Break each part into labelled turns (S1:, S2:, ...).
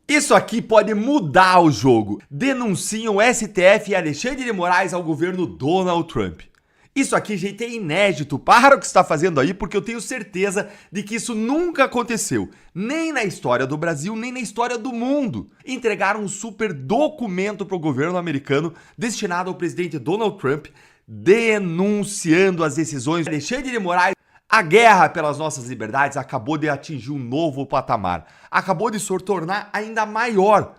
S1: Isso aqui pode mudar o jogo. Denunciam STF e Alexandre de Moraes ao governo Donald Trump. Isso aqui, gente, é inédito. Para o que você está fazendo aí, porque eu tenho certeza de que isso nunca aconteceu. Nem na história do Brasil, nem na história do mundo. Entregaram um super documento para o governo americano destinado ao presidente Donald Trump, denunciando as decisões de Alexandre de Moraes. A guerra pelas nossas liberdades acabou de atingir um novo patamar. Acabou de se tornar ainda maior.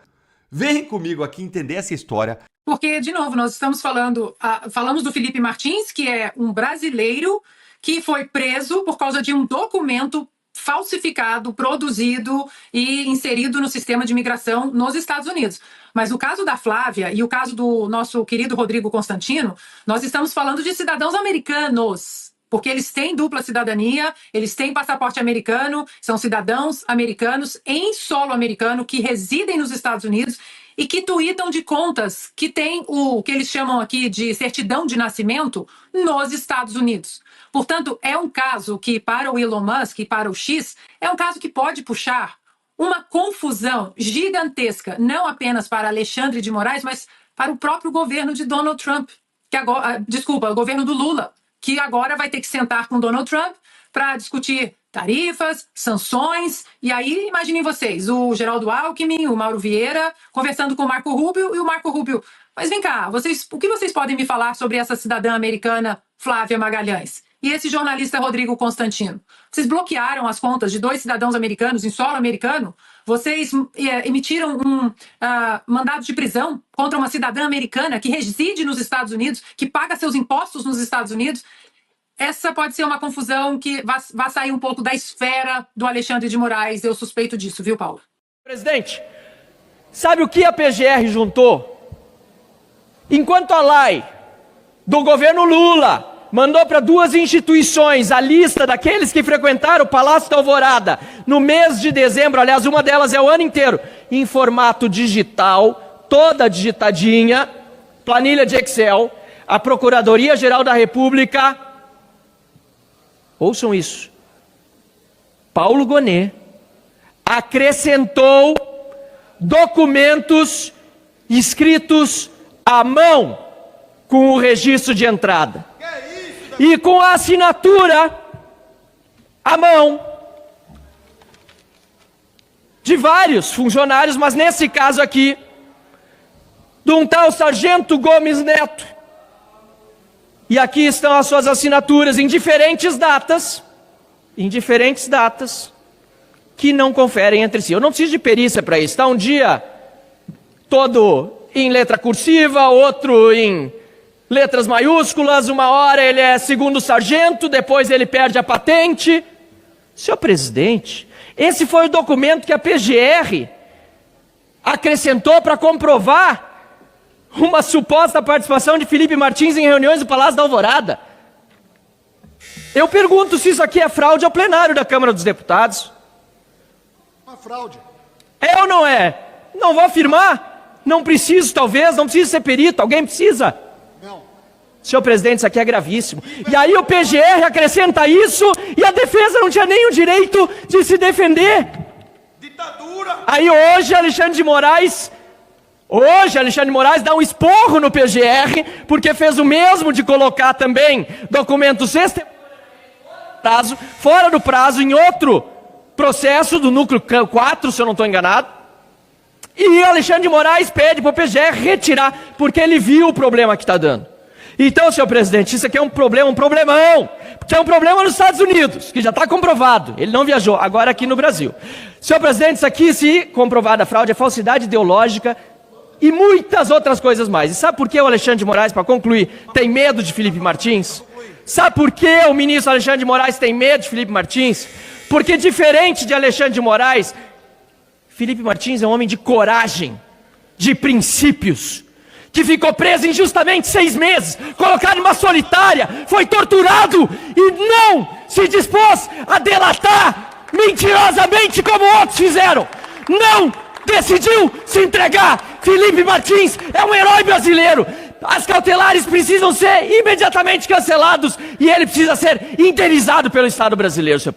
S1: Vem comigo aqui entender essa história.
S2: Porque, de novo, nós estamos falamos do Felipe Martins, que é um brasileiro que foi preso por causa de um documento falsificado, produzido e inserido no sistema de imigração nos Estados Unidos. Mas o caso da Flávia e o caso do nosso querido Rodrigo Constantino, nós estamos falando de cidadãos americanos. Porque eles têm dupla cidadania, eles têm passaporte americano, são cidadãos americanos em solo americano que residem nos Estados Unidos e que tuitam de contas que tem o que eles chamam aqui de certidão de nascimento nos Estados Unidos. Portanto, é um caso que para o Elon Musk e para o X, é um caso que pode puxar uma confusão gigantesca, não apenas para Alexandre de Moraes, mas para o próprio governo de Donald Trump, o governo do Lula, que agora vai ter que sentar com Donald Trump para discutir tarifas, sanções, e aí imaginem vocês, o Geraldo Alckmin, o Mauro Vieira, conversando com o Marco Rubio, e o Marco Rubio, mas vem cá, o que vocês podem me falar sobre essa cidadã americana Flávia Magalhães? E esse jornalista Rodrigo Constantino? Vocês bloquearam as contas de 2 cidadãos americanos em solo americano? Vocês emitiram um mandado de prisão contra uma cidadã americana que reside nos Estados Unidos, que paga seus impostos nos Estados Unidos? Essa pode ser uma confusão que vai sair um pouco da esfera do Alexandre de Moraes. Eu suspeito disso, viu, Paulo?
S3: Presidente, sabe o que a PGR juntou? Enquanto a lei do governo Lula mandou para 2 instituições a lista daqueles que frequentaram o Palácio da Alvorada no mês de dezembro, aliás, uma delas é o ano inteiro, em formato digital, toda digitadinha, planilha de Excel, a Procuradoria-Geral da República, ouçam isso, Paulo Gonet acrescentou documentos escritos à mão com o registro de entrada. E com a assinatura à mão de vários funcionários, mas nesse caso aqui, de um tal Sargento Gomes Neto. E aqui estão as suas assinaturas em diferentes datas, que não conferem entre si. Eu não preciso de perícia para isso, está um dia todo em letra cursiva, outro em letras maiúsculas, uma hora ele é segundo sargento, depois ele perde a patente. Senhor presidente, esse foi o documento que a PGR acrescentou para comprovar uma suposta participação de Felipe Martins em reuniões do Palácio da Alvorada. Eu pergunto se isso aqui é fraude ao plenário da Câmara dos Deputados.
S4: Uma fraude.
S3: É ou não é? Não vou afirmar? Não preciso, talvez, não preciso ser perito. Alguém precisa?
S4: Não.
S3: Senhor presidente, isso aqui é gravíssimo. E aí o PGR acrescenta isso e a defesa não tinha nem o direito de se defender.
S4: Ditadura.
S3: Aí hoje Alexandre de Moraes dá um esporro no PGR, porque fez o mesmo de colocar também documentos fora do prazo, em outro processo do núcleo 4, se eu não estou enganado. E Alexandre de Moraes pede para o PGR retirar, porque ele viu o problema que está dando. Então, senhor presidente, isso aqui é um problema, um problemão, porque é um problema nos Estados Unidos, que já está comprovado, ele não viajou, agora aqui no Brasil. Senhor presidente, isso aqui, se comprovada a fraude, é falsidade ideológica e muitas outras coisas mais. E sabe por que o Alexandre de Moraes, para concluir, tem medo de Felipe Martins? Sabe por que o ministro Alexandre de Moraes tem medo de Felipe Martins? Porque diferente de Alexandre de Moraes, Felipe Martins é um homem de coragem, de princípios, que ficou preso injustamente 6 meses, colocado em uma solitária, foi torturado e não se dispôs a delatar mentirosamente como outros fizeram. Não decidiu se entregar. Felipe Martins é um herói brasileiro. As cautelares precisam ser imediatamente cancelados e ele precisa ser indenizado pelo Estado brasileiro, senhor.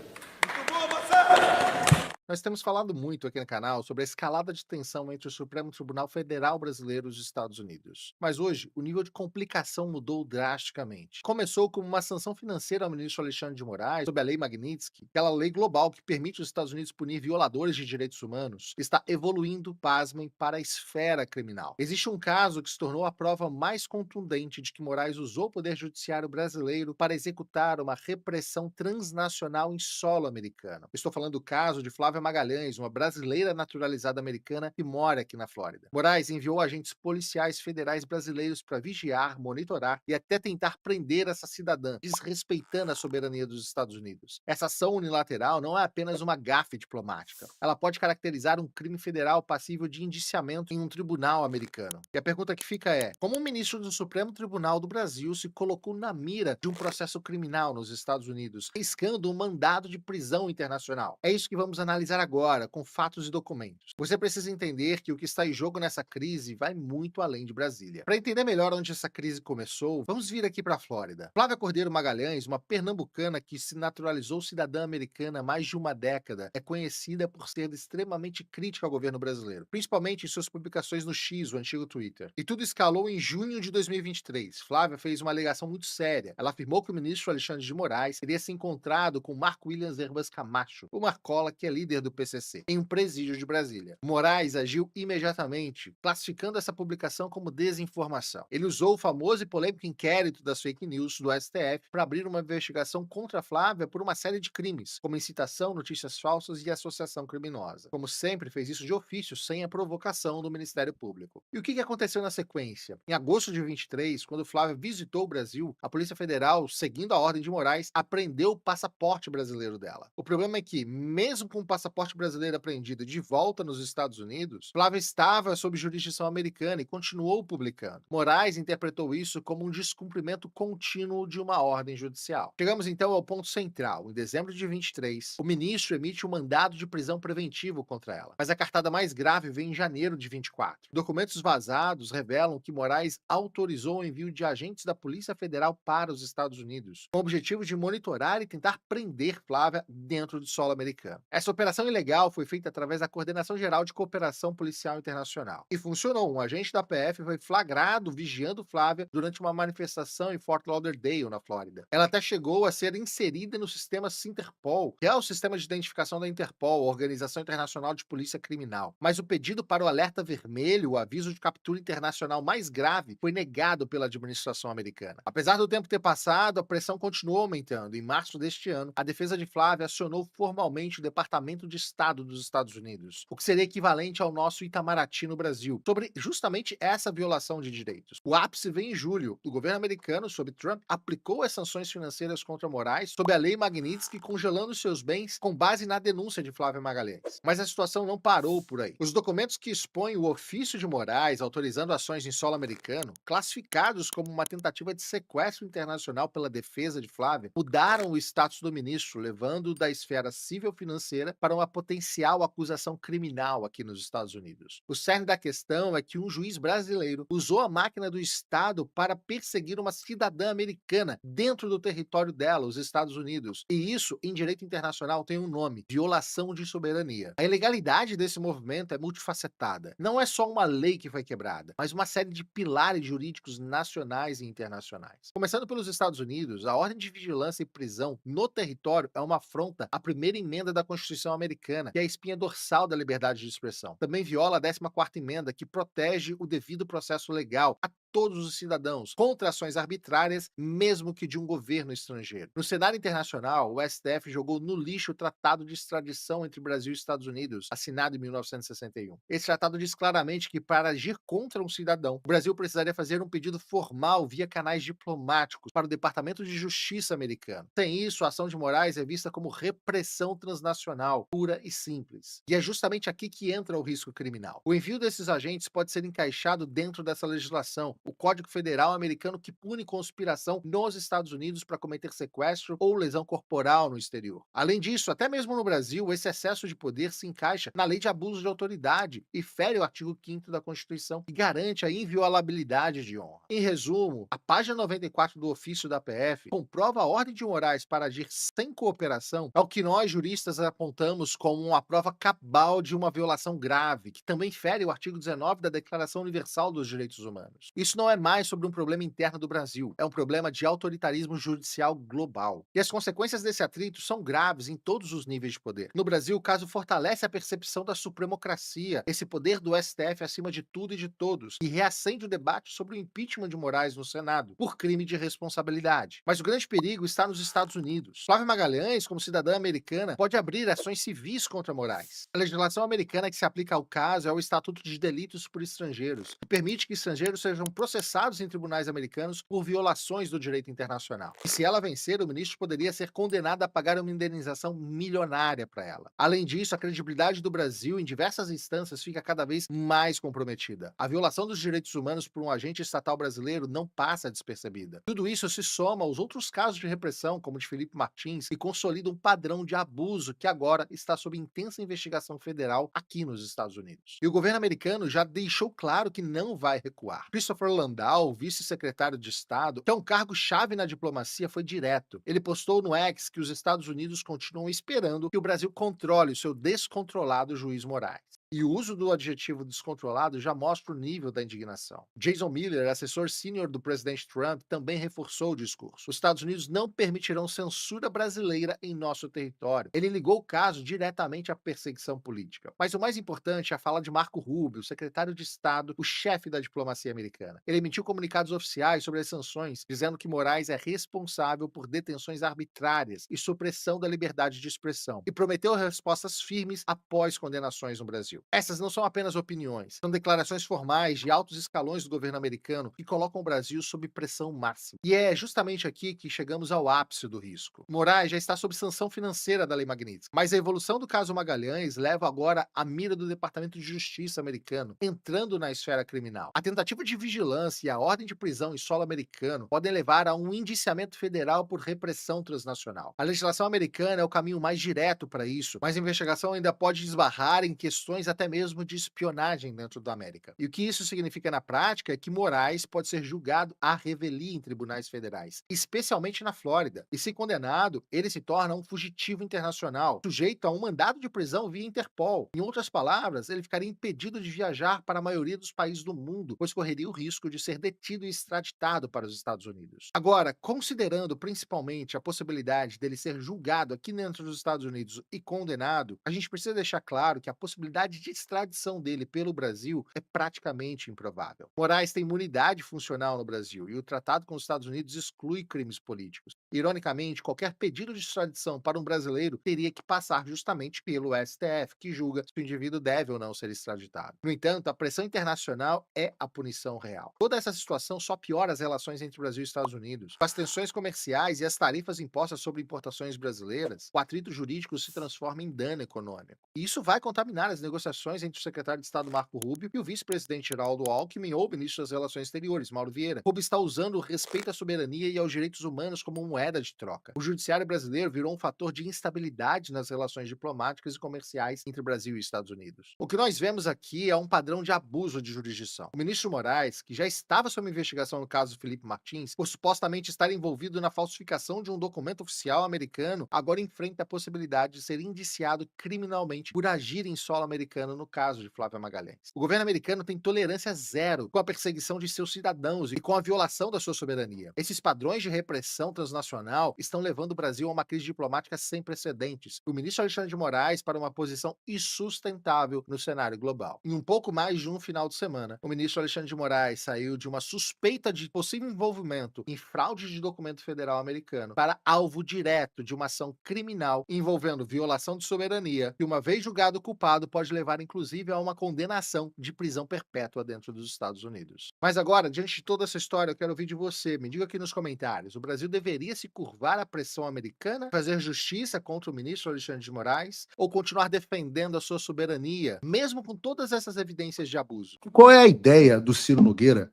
S5: Nós temos falado muito aqui no canal sobre a escalada de tensão entre o Supremo Tribunal Federal brasileiro e os Estados Unidos. Mas hoje, o nível de complicação mudou drasticamente. Começou com uma sanção financeira ao ministro Alexandre de Moraes sobre a Lei Magnitsky, aquela lei global que permite os Estados Unidos punir violadores de direitos humanos, está evoluindo, pasmem, para a esfera criminal. Existe um caso que se tornou a prova mais contundente de que Moraes usou o poder judiciário brasileiro para executar uma repressão transnacional em solo americano. Estou falando do caso de Flávia Magalhães, uma brasileira naturalizada americana que mora aqui na Flórida. Moraes enviou agentes policiais federais brasileiros para vigiar, monitorar e até tentar prender essa cidadã, desrespeitando a soberania dos Estados Unidos. Essa ação unilateral não é apenas uma gafe diplomática. Ela pode caracterizar um crime federal passível de indiciamento em um tribunal americano. E a pergunta que fica é: como um ministro do Supremo Tribunal do Brasil se colocou na mira de um processo criminal nos Estados Unidos, riscando um mandado de prisão internacional? É isso que vamos analisar agora, com fatos e documentos. Você precisa entender que o que está em jogo nessa crise vai muito além de Brasília. Para entender melhor onde essa crise começou, vamos vir aqui para a Flórida. Flávia Cordeiro Magalhães, uma pernambucana que se naturalizou cidadã americana há mais de uma década, é conhecida por ser extremamente crítica ao governo brasileiro, principalmente em suas publicações no X, o antigo Twitter. E tudo escalou em junho de 2023. Flávia fez uma alegação muito séria. Ela afirmou que o ministro Alexandre de Moraes teria se encontrado com Marco Williams Herbas Camacho, o Marcola, que é líder do PCC, em um presídio de Brasília. Moraes agiu imediatamente, classificando essa publicação como desinformação. Ele usou o famoso e polêmico inquérito das fake news do STF para abrir uma investigação contra Flávia por uma série de crimes, como incitação, notícias falsas e associação criminosa. Como sempre, fez isso de ofício, sem a provocação do Ministério Público. E o que aconteceu na sequência? Em agosto de 23, quando Flávia visitou o Brasil, a Polícia Federal, seguindo a ordem de Moraes, apreendeu o passaporte brasileiro dela. O problema é que, mesmo com o passaporte brasileiro apreendido de volta nos Estados Unidos, Flávia estava sob jurisdição americana e continuou publicando. Moraes interpretou isso como um descumprimento contínuo de uma ordem judicial. Chegamos então ao ponto central. Em dezembro de 23, o ministro emite um mandado de prisão preventivo contra ela. Mas a cartada mais grave vem em janeiro de 24. Documentos vazados revelam que Moraes autorizou o envio de agentes da Polícia Federal para os Estados Unidos, com o objetivo de monitorar e tentar prender Flávia dentro do solo americano. Essa operação ilegal foi feita através da Coordenação Geral de Cooperação Policial Internacional. E funcionou. Um agente da PF foi flagrado vigiando Flávia durante uma manifestação em Fort Lauderdale, na Flórida. Ela até chegou a ser inserida no sistema Sinterpol, que é o sistema de identificação da Interpol, a Organização Internacional de Polícia Criminal. Mas o pedido para o alerta vermelho, o aviso de captura internacional mais grave, foi negado pela administração americana. Apesar do tempo ter passado, a pressão continuou aumentando. Em março deste ano, a defesa de Flávia acionou formalmente o Departamento de Estado dos Estados Unidos, o que seria equivalente ao nosso Itamaraty no Brasil, sobre justamente essa violação de direitos. O ápice vem em julho. O governo americano, sob Trump, aplicou as sanções financeiras contra Moraes sob a Lei Magnitsky, congelando seus bens com base na denúncia de Flávia Magalhães. Mas a situação não parou por aí. Os documentos que expõem o ofício de Moraes autorizando ações em solo americano, classificados como uma tentativa de sequestro internacional pela defesa de Flávia, mudaram o status do ministro, levando-o da esfera civil-financeira para uma potencial acusação criminal aqui nos Estados Unidos. O cerne da questão é que um juiz brasileiro usou a máquina do Estado para perseguir uma cidadã americana dentro do território dela, os Estados Unidos. E isso, em direito internacional, tem um nome: violação de soberania. A ilegalidade desse movimento é multifacetada. Não é só uma lei que foi quebrada, mas uma série de pilares jurídicos nacionais e internacionais. Começando pelos Estados Unidos, a ordem de vigilância e prisão no território é uma afronta à primeira emenda da Constituição americana, que é a espinha dorsal da liberdade de expressão. Também viola a 14ª emenda, que protege o devido processo legal a todos os cidadãos contra ações arbitrárias, mesmo que de um governo estrangeiro. No cenário internacional, o STF jogou no lixo o Tratado de Extradição entre Brasil e Estados Unidos, assinado em 1961. Esse tratado diz claramente que, para agir contra um cidadão, o Brasil precisaria fazer um pedido formal via canais diplomáticos para o Departamento de Justiça americano. Sem isso, a ação de Moraes é vista como repressão transnacional, pura e simples. E é justamente aqui que entra o risco criminal. O envio desses agentes pode ser encaixado dentro dessa legislação, o Código Federal americano que pune conspiração nos Estados Unidos para cometer sequestro ou lesão corporal no exterior. Além disso, até mesmo no Brasil, esse excesso de poder se encaixa na Lei de Abuso de Autoridade e fere o artigo 5º da Constituição, que garante a inviolabilidade de honra. Em resumo, a página 94 do ofício da PF comprova a ordem de Moraes para agir sem cooperação, ao que nós, juristas, apontamos como uma prova cabal de uma violação grave, que também fere o artigo 19 da Declaração Universal dos Direitos Humanos. Isso não é mais sobre um problema interno do Brasil, é um problema de autoritarismo judicial global. E as consequências desse atrito são graves em todos os níveis de poder. No Brasil, o caso fortalece a percepção da supremocracia, esse poder do STF acima de tudo e de todos, e reacende o debate sobre o impeachment de Moraes no Senado, por crime de responsabilidade. Mas o grande perigo está nos Estados Unidos. Flávia Magalhães, como cidadã americana, pode abrir ações civis contra Moraes. A legislação americana que se aplica ao caso é o Estatuto de Delitos por Estrangeiros, que permite que estrangeiros sejam processados em tribunais americanos por violações do direito internacional. E se ela vencer, o ministro poderia ser condenado a pagar uma indenização milionária para ela. Além disso, a credibilidade do Brasil em diversas instâncias fica cada vez mais comprometida. A violação dos direitos humanos por um agente estatal brasileiro não passa despercebida. Tudo isso se soma aos outros casos de repressão, como o de Felipe Martins, e consolida um padrão de abuso que agora está sob intensa investigação federal aqui nos Estados Unidos. E o governo americano já deixou claro que não vai recuar. Christopher Landau, vice-secretário de Estado, que é um cargo-chave na diplomacia, foi direto. Ele postou no X que os Estados Unidos continuam esperando que o Brasil controle o seu descontrolado juiz Moraes. E o uso do adjetivo descontrolado já mostra o nível da indignação. Jason Miller, assessor sênior do presidente Trump, também reforçou o discurso. Os Estados Unidos não permitirão censura brasileira em nosso território. Ele ligou o caso diretamente à perseguição política. Mas o mais importante é a fala de Marco Rubio, secretário de Estado, o chefe da diplomacia americana. Ele emitiu comunicados oficiais sobre as sanções, dizendo que Moraes é responsável por detenções arbitrárias e supressão da liberdade de expressão, e prometeu respostas firmes após condenações no Brasil. Essas não são apenas opiniões, são declarações formais de altos escalões do governo americano que colocam o Brasil sob pressão máxima. E é justamente aqui que chegamos ao ápice do risco. Moraes já está sob sanção financeira da Lei Magnitsky, mas a evolução do caso Magalhães leva agora à mira do Departamento de Justiça americano, entrando na esfera criminal. A tentativa de vigilância e a ordem de prisão em solo americano podem levar a um indiciamento federal por repressão transnacional. A legislação americana é o caminho mais direto para isso, mas a investigação ainda pode esbarrar em questões até mesmo de espionagem dentro da América. E o que isso significa na prática é que Moraes pode ser julgado à revelia em tribunais federais, especialmente na Flórida. E se condenado, ele se torna um fugitivo internacional, sujeito a um mandado de prisão via Interpol. Em outras palavras, ele ficaria impedido de viajar para a maioria dos países do mundo, pois correria o risco de ser detido e extraditado para os Estados Unidos. Agora, considerando principalmente a possibilidade dele ser julgado aqui dentro dos Estados Unidos e condenado, a gente precisa deixar claro que a possibilidade de extradição dele pelo Brasil é praticamente improvável. Moraes tem imunidade funcional no Brasil e o tratado com os Estados Unidos exclui crimes políticos. Ironicamente, qualquer pedido de extradição para um brasileiro teria que passar justamente pelo STF, que julga se o indivíduo deve ou não ser extraditado. No entanto, a pressão internacional é a punição real. Toda essa situação só piora as relações entre o Brasil e os Estados Unidos. Com as tensões comerciais e as tarifas impostas sobre importações brasileiras, o atrito jurídico se transforma em dano econômico. E isso vai contaminar as negociações entre o secretário de Estado Marco Rubio e o vice-presidente Geraldo Alckmin ou o ministro das Relações Exteriores, Mauro Vieira. Rubio está usando o respeito à soberania e aos direitos humanos como moeda de troca. O judiciário brasileiro virou um fator de instabilidade nas relações diplomáticas e comerciais entre Brasil e Estados Unidos. O que nós vemos aqui é um padrão de abuso de jurisdição. O ministro Moraes, que já estava sob investigação no caso Felipe Martins, por supostamente estar envolvido na falsificação de um documento oficial americano, agora enfrenta a possibilidade de ser indiciado criminalmente por agir em solo americano no caso de Flávia Magalhães. O governo americano tem tolerância zero com a perseguição de seus cidadãos e com a violação da sua soberania. Esses padrões de repressão transnacional estão levando o Brasil a uma crise diplomática sem precedentes. O ministro Alexandre de Moraes para uma posição insustentável no cenário global. Em um pouco mais de um final de semana, o ministro Alexandre de Moraes saiu de uma suspeita de possível envolvimento em fraude de documento federal americano para alvo direto de uma ação criminal envolvendo violação de soberania, que uma vez julgado culpado pode levar inclusive a uma condenação de prisão perpétua dentro dos Estados Unidos. Mas agora, diante de toda essa história, eu quero ouvir de você. Me diga aqui nos comentários, o Brasil deveria se curvar à pressão americana, fazer justiça contra o ministro Alexandre de Moraes, ou continuar defendendo a sua soberania, mesmo com todas essas evidências de abuso?
S4: Qual é a ideia do Ciro Nogueira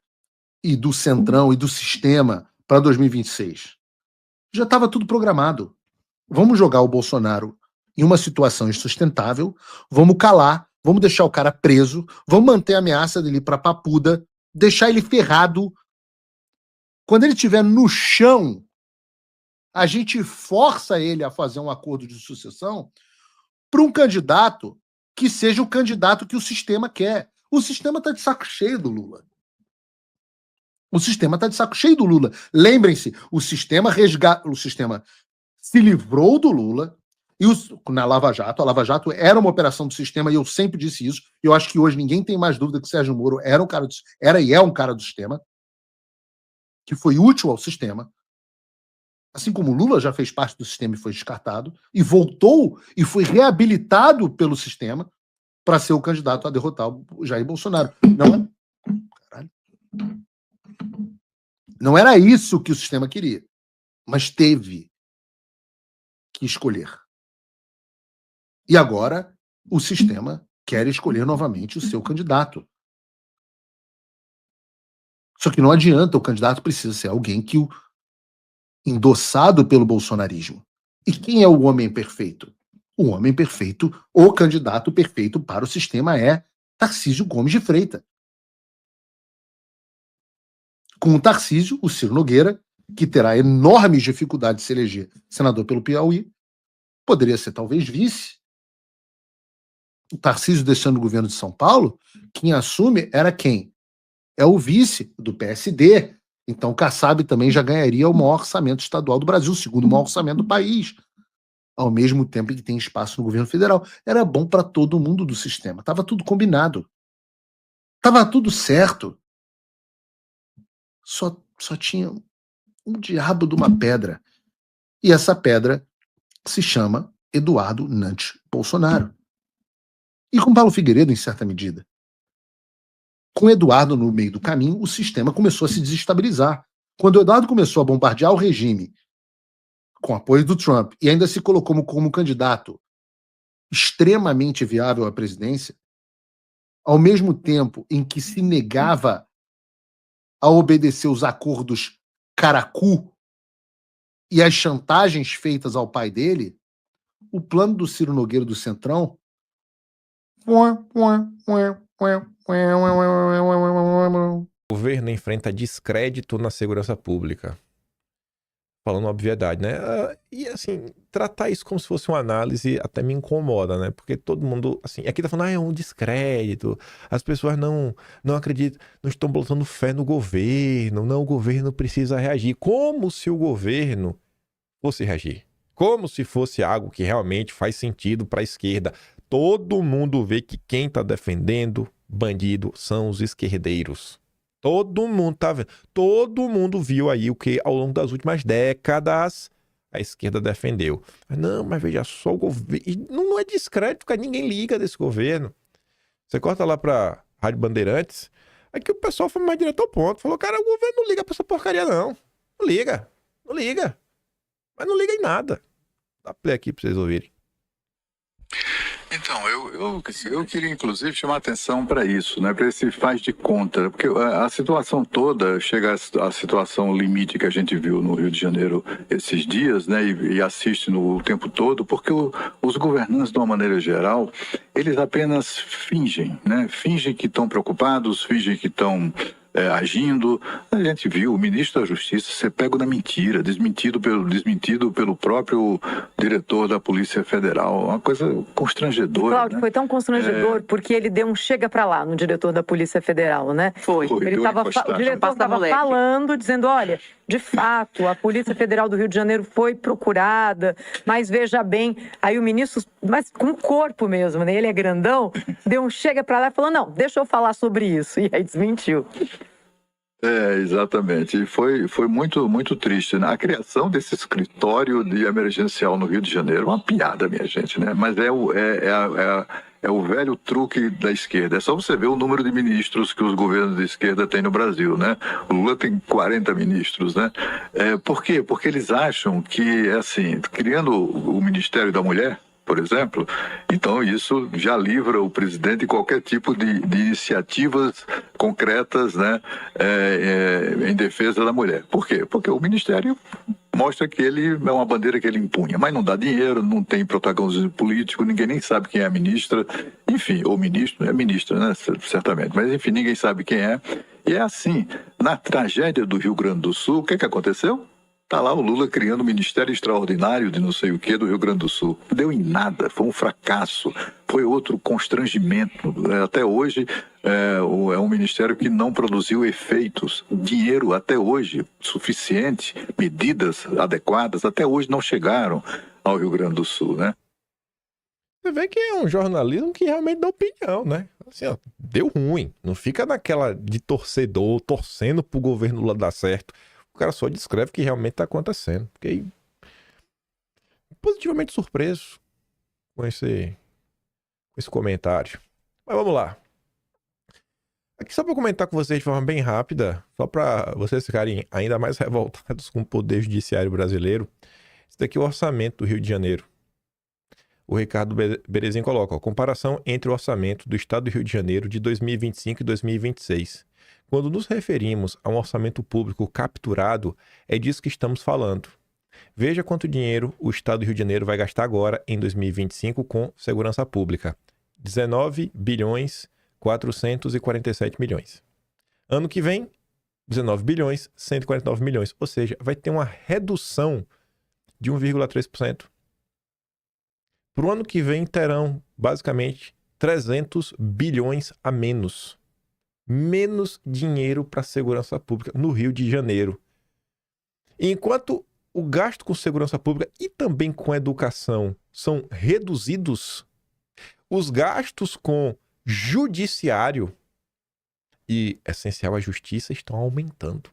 S5: e do Centrão e do sistema para 2026. Já estava tudo programado. Vamos jogar o Bolsonaro em uma situação insustentável, vamos calar, vamos deixar o cara preso, vamos manter a ameaça dele para Papuda, deixar ele ferrado. Quando ele estiver no chão, a gente força ele a fazer um acordo de sucessão para um candidato que seja o candidato que o sistema quer. O sistema está de saco cheio do Lula. O sistema está de saco cheio do Lula. Lembrem-se, o sistema se livrou do Lula e na Lava Jato. A Lava Jato era uma operação do sistema e eu sempre disse isso. Eu acho que hoje ninguém tem mais dúvida que Sérgio Moro era e é um cara do sistema, que foi útil ao sistema. Assim como Lula já fez parte do sistema e foi descartado, e voltou e foi reabilitado pelo sistema para ser o candidato a derrotar o Jair Bolsonaro. Não era isso que o sistema queria, mas teve que escolher. E agora o sistema quer escolher novamente o seu candidato. Só que não adianta, o candidato precisa ser alguém que o endossado pelo bolsonarismo. E quem é o homem perfeito? O homem perfeito, o candidato perfeito para o sistema é Tarcísio Gomes de Freitas. Com o Tarcísio, o Ciro Nogueira, que terá enormes dificuldades de se eleger senador pelo Piauí, poderia ser talvez vice. O Tarcísio deixando o governo de São Paulo, quem assume era quem? É o vice do PSD. Então, Kassab também já ganharia o maior orçamento estadual do Brasil, o segundo maior orçamento do país, ao mesmo tempo que tem espaço no governo federal. Era bom para todo mundo do sistema. Estava tudo combinado. Estava tudo certo. Só tinha um diabo de uma pedra. E essa pedra se chama Eduardo Nantes Bolsonaro. E com Paulo Figueiredo, em certa medida. Com Eduardo no meio do caminho, o sistema começou a se desestabilizar. Quando o Eduardo começou a bombardear o regime com apoio do Trump e ainda se colocou como candidato extremamente viável à presidência, ao mesmo tempo em que se negava a obedecer os acordos Caracu e as chantagens feitas ao pai dele, o plano do Ciro Nogueira do Centrão
S6: O governo enfrenta descrédito na segurança pública. Falando uma obviedade, né? E assim, tratar isso como se fosse uma análise até me incomoda, né? Porque todo mundo, assim, aqui tá falando, é um descrédito, as pessoas não acreditam, não estão botando fé no governo, não, o governo precisa reagir. Como se o governo fosse reagir. Como se fosse algo que realmente faz sentido para a esquerda. Todo mundo vê que quem tá defendendo bandido são os esquerdeiros. Todo mundo tá vendo. Todo mundo viu aí o que ao longo das últimas décadas a esquerda defendeu. Não, mas veja só o governo. Não é descrédito, porque ninguém liga desse governo. Você corta lá pra Rádio Bandeirantes, aqui o pessoal foi mais direto ao ponto. Falou, cara, o governo não liga pra essa porcaria, não. Não liga. Não liga. Mas não liga em nada. Dá play aqui pra vocês ouvirem.
S7: Então, eu queria inclusive chamar a atenção para isso, né? Para esse faz de conta, porque a situação toda chega à situação limite que a gente viu no Rio de Janeiro esses dias, né? E assiste no tempo todo, porque os governantes, de uma maneira geral, eles apenas fingem, né? Fingem que estão preocupados, fingem que estão agindo. A gente viu o ministro da Justiça ser pego na mentira, desmentido pelo próprio diretor da Polícia Federal. Uma coisa constrangedora.
S8: Cláudio,
S7: né?
S8: Foi tão constrangedor porque ele deu um chega pra lá no diretor da Polícia Federal, né?
S7: Foi
S8: O diretor estava falando, dizendo, olha, de fato, a Polícia Federal do Rio de Janeiro foi procurada, mas veja bem, aí o ministro, mas com o corpo mesmo, né? Ele é grandão, deu um chega pra lá e falou, não, deixa eu falar sobre isso. E aí desmentiu.
S7: Exatamente. E foi muito, muito triste, né? A criação desse escritório de emergencial no Rio de Janeiro, uma piada, minha gente, né? Mas é o velho truque da esquerda. É só você ver o número de ministros que os governos de esquerda têm no Brasil, né? O Lula tem 40 ministros, né? Por quê? Porque eles acham que, assim, criando o Ministério da Mulher, por exemplo, então isso já livra o presidente de qualquer tipo de iniciativas concretas, né, em defesa da mulher. Por quê? Porque o Ministério mostra que ele é uma bandeira que ele impunha, mas não dá dinheiro, não tem protagonismo político, ninguém nem sabe quem é a ministra, enfim, ou ministro, é ministra, né, certamente, mas enfim, ninguém sabe quem é. E é assim, na tragédia do Rio Grande do Sul, o que aconteceu? Está lá o Lula criando um ministério extraordinário de não sei o que do Rio Grande do Sul. Não deu em nada, foi um fracasso, foi outro constrangimento. Até hoje é um ministério que não produziu efeitos. Dinheiro até hoje suficiente, medidas adequadas, até hoje não chegaram ao Rio Grande do Sul, né?
S6: Você vê que é um jornalismo que realmente dá opinião, né? Assim, ó, deu ruim. Não fica naquela de torcedor, torcendo pro governo Lula dar certo. O cara só descreve o que realmente tá acontecendo. Fiquei positivamente surpreso com esse comentário. Mas vamos lá. Aqui só para comentar com vocês de forma bem rápida, só para vocês ficarem ainda mais revoltados com o poder judiciário brasileiro. Esse daqui é o orçamento do Rio de Janeiro. O Ricardo Berezinho coloca, ó, comparação entre o orçamento do Estado do Rio de Janeiro de 2025 e 2026. Quando nos referimos a um orçamento público capturado, é disso que estamos falando. Veja quanto dinheiro o Estado do Rio de Janeiro vai gastar agora, em 2025, com segurança pública. 19 bilhões 447 milhões. Ano que vem, 19 bilhões 149 milhões. Ou seja, vai ter uma redução de 1,3%. Para o ano que vem terão, basicamente, 300 bilhões a menos. Menos dinheiro para a segurança pública no Rio de Janeiro. E enquanto o gasto com segurança pública e também com educação são reduzidos, os gastos com judiciário e, essencial, a justiça estão aumentando.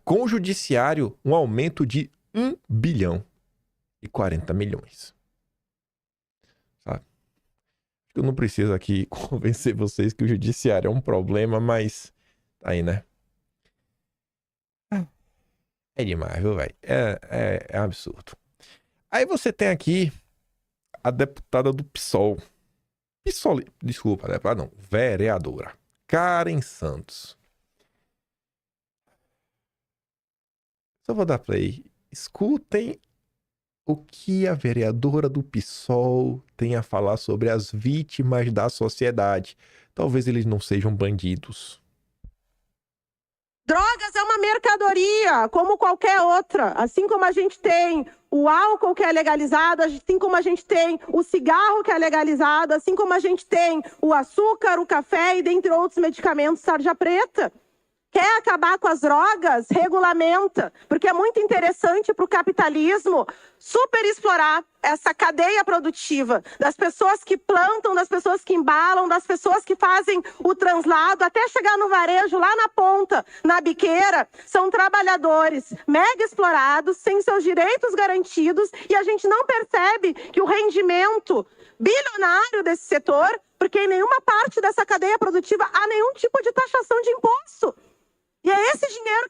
S6: Com o judiciário, um aumento de 1 bilhão e 40 milhões. Sabe? Eu não preciso aqui convencer vocês que o judiciário é um problema, mas tá aí, né? É demais, viu, velho? É absurdo. Aí você tem aqui a deputada do PSOL. Desculpa, deputada não. Vereadora Karen Santos. Só vou dar play. Escutem o que a vereadora do PSOL tem a falar sobre as vítimas da sociedade. Talvez eles não sejam bandidos.
S9: Drogas é uma mercadoria, como qualquer outra. Assim como a gente tem o álcool que é legalizado, assim como a gente tem o cigarro que é legalizado, assim como a gente tem o açúcar, o café e dentre outros medicamentos, tarja preta. Quer acabar com as drogas? Regulamenta. Porque é muito interessante para o capitalismo superexplorar essa cadeia produtiva das pessoas que plantam, das pessoas que embalam, das pessoas que fazem o translado, até chegar no varejo, lá na ponta, na biqueira. São trabalhadores mega explorados, sem seus direitos garantidos, e a gente não percebe que o rendimento bilionário desse setor, porque em nenhuma parte dessa cadeia produtiva há nenhum tipo de taxação de imposto. E é esse dinheiro.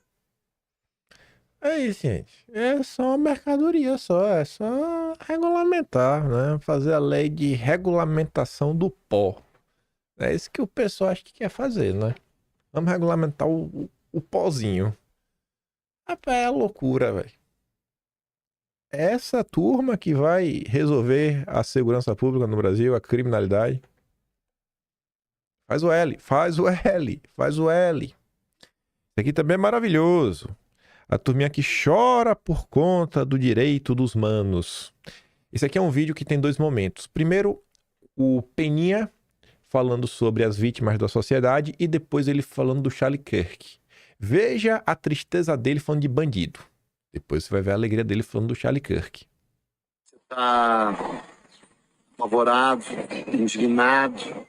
S6: É isso, gente. É só uma mercadoria, é só regulamentar, né? Fazer a lei de regulamentação do pó. É isso que o pessoal acha que quer fazer, né? Vamos regulamentar o pozinho. É loucura, velho. Essa turma que vai resolver a segurança pública no Brasil, a criminalidade. Faz o L. Isso aqui também é maravilhoso. A turminha que chora por conta do direito dos manos. Esse aqui é um vídeo que tem dois momentos. Primeiro, o Peninha falando sobre as vítimas da sociedade e depois ele falando do Charlie Kirk. Veja a tristeza dele falando de bandido. Depois você vai ver a alegria dele falando do Charlie Kirk.
S10: Você está apavorado, indignado,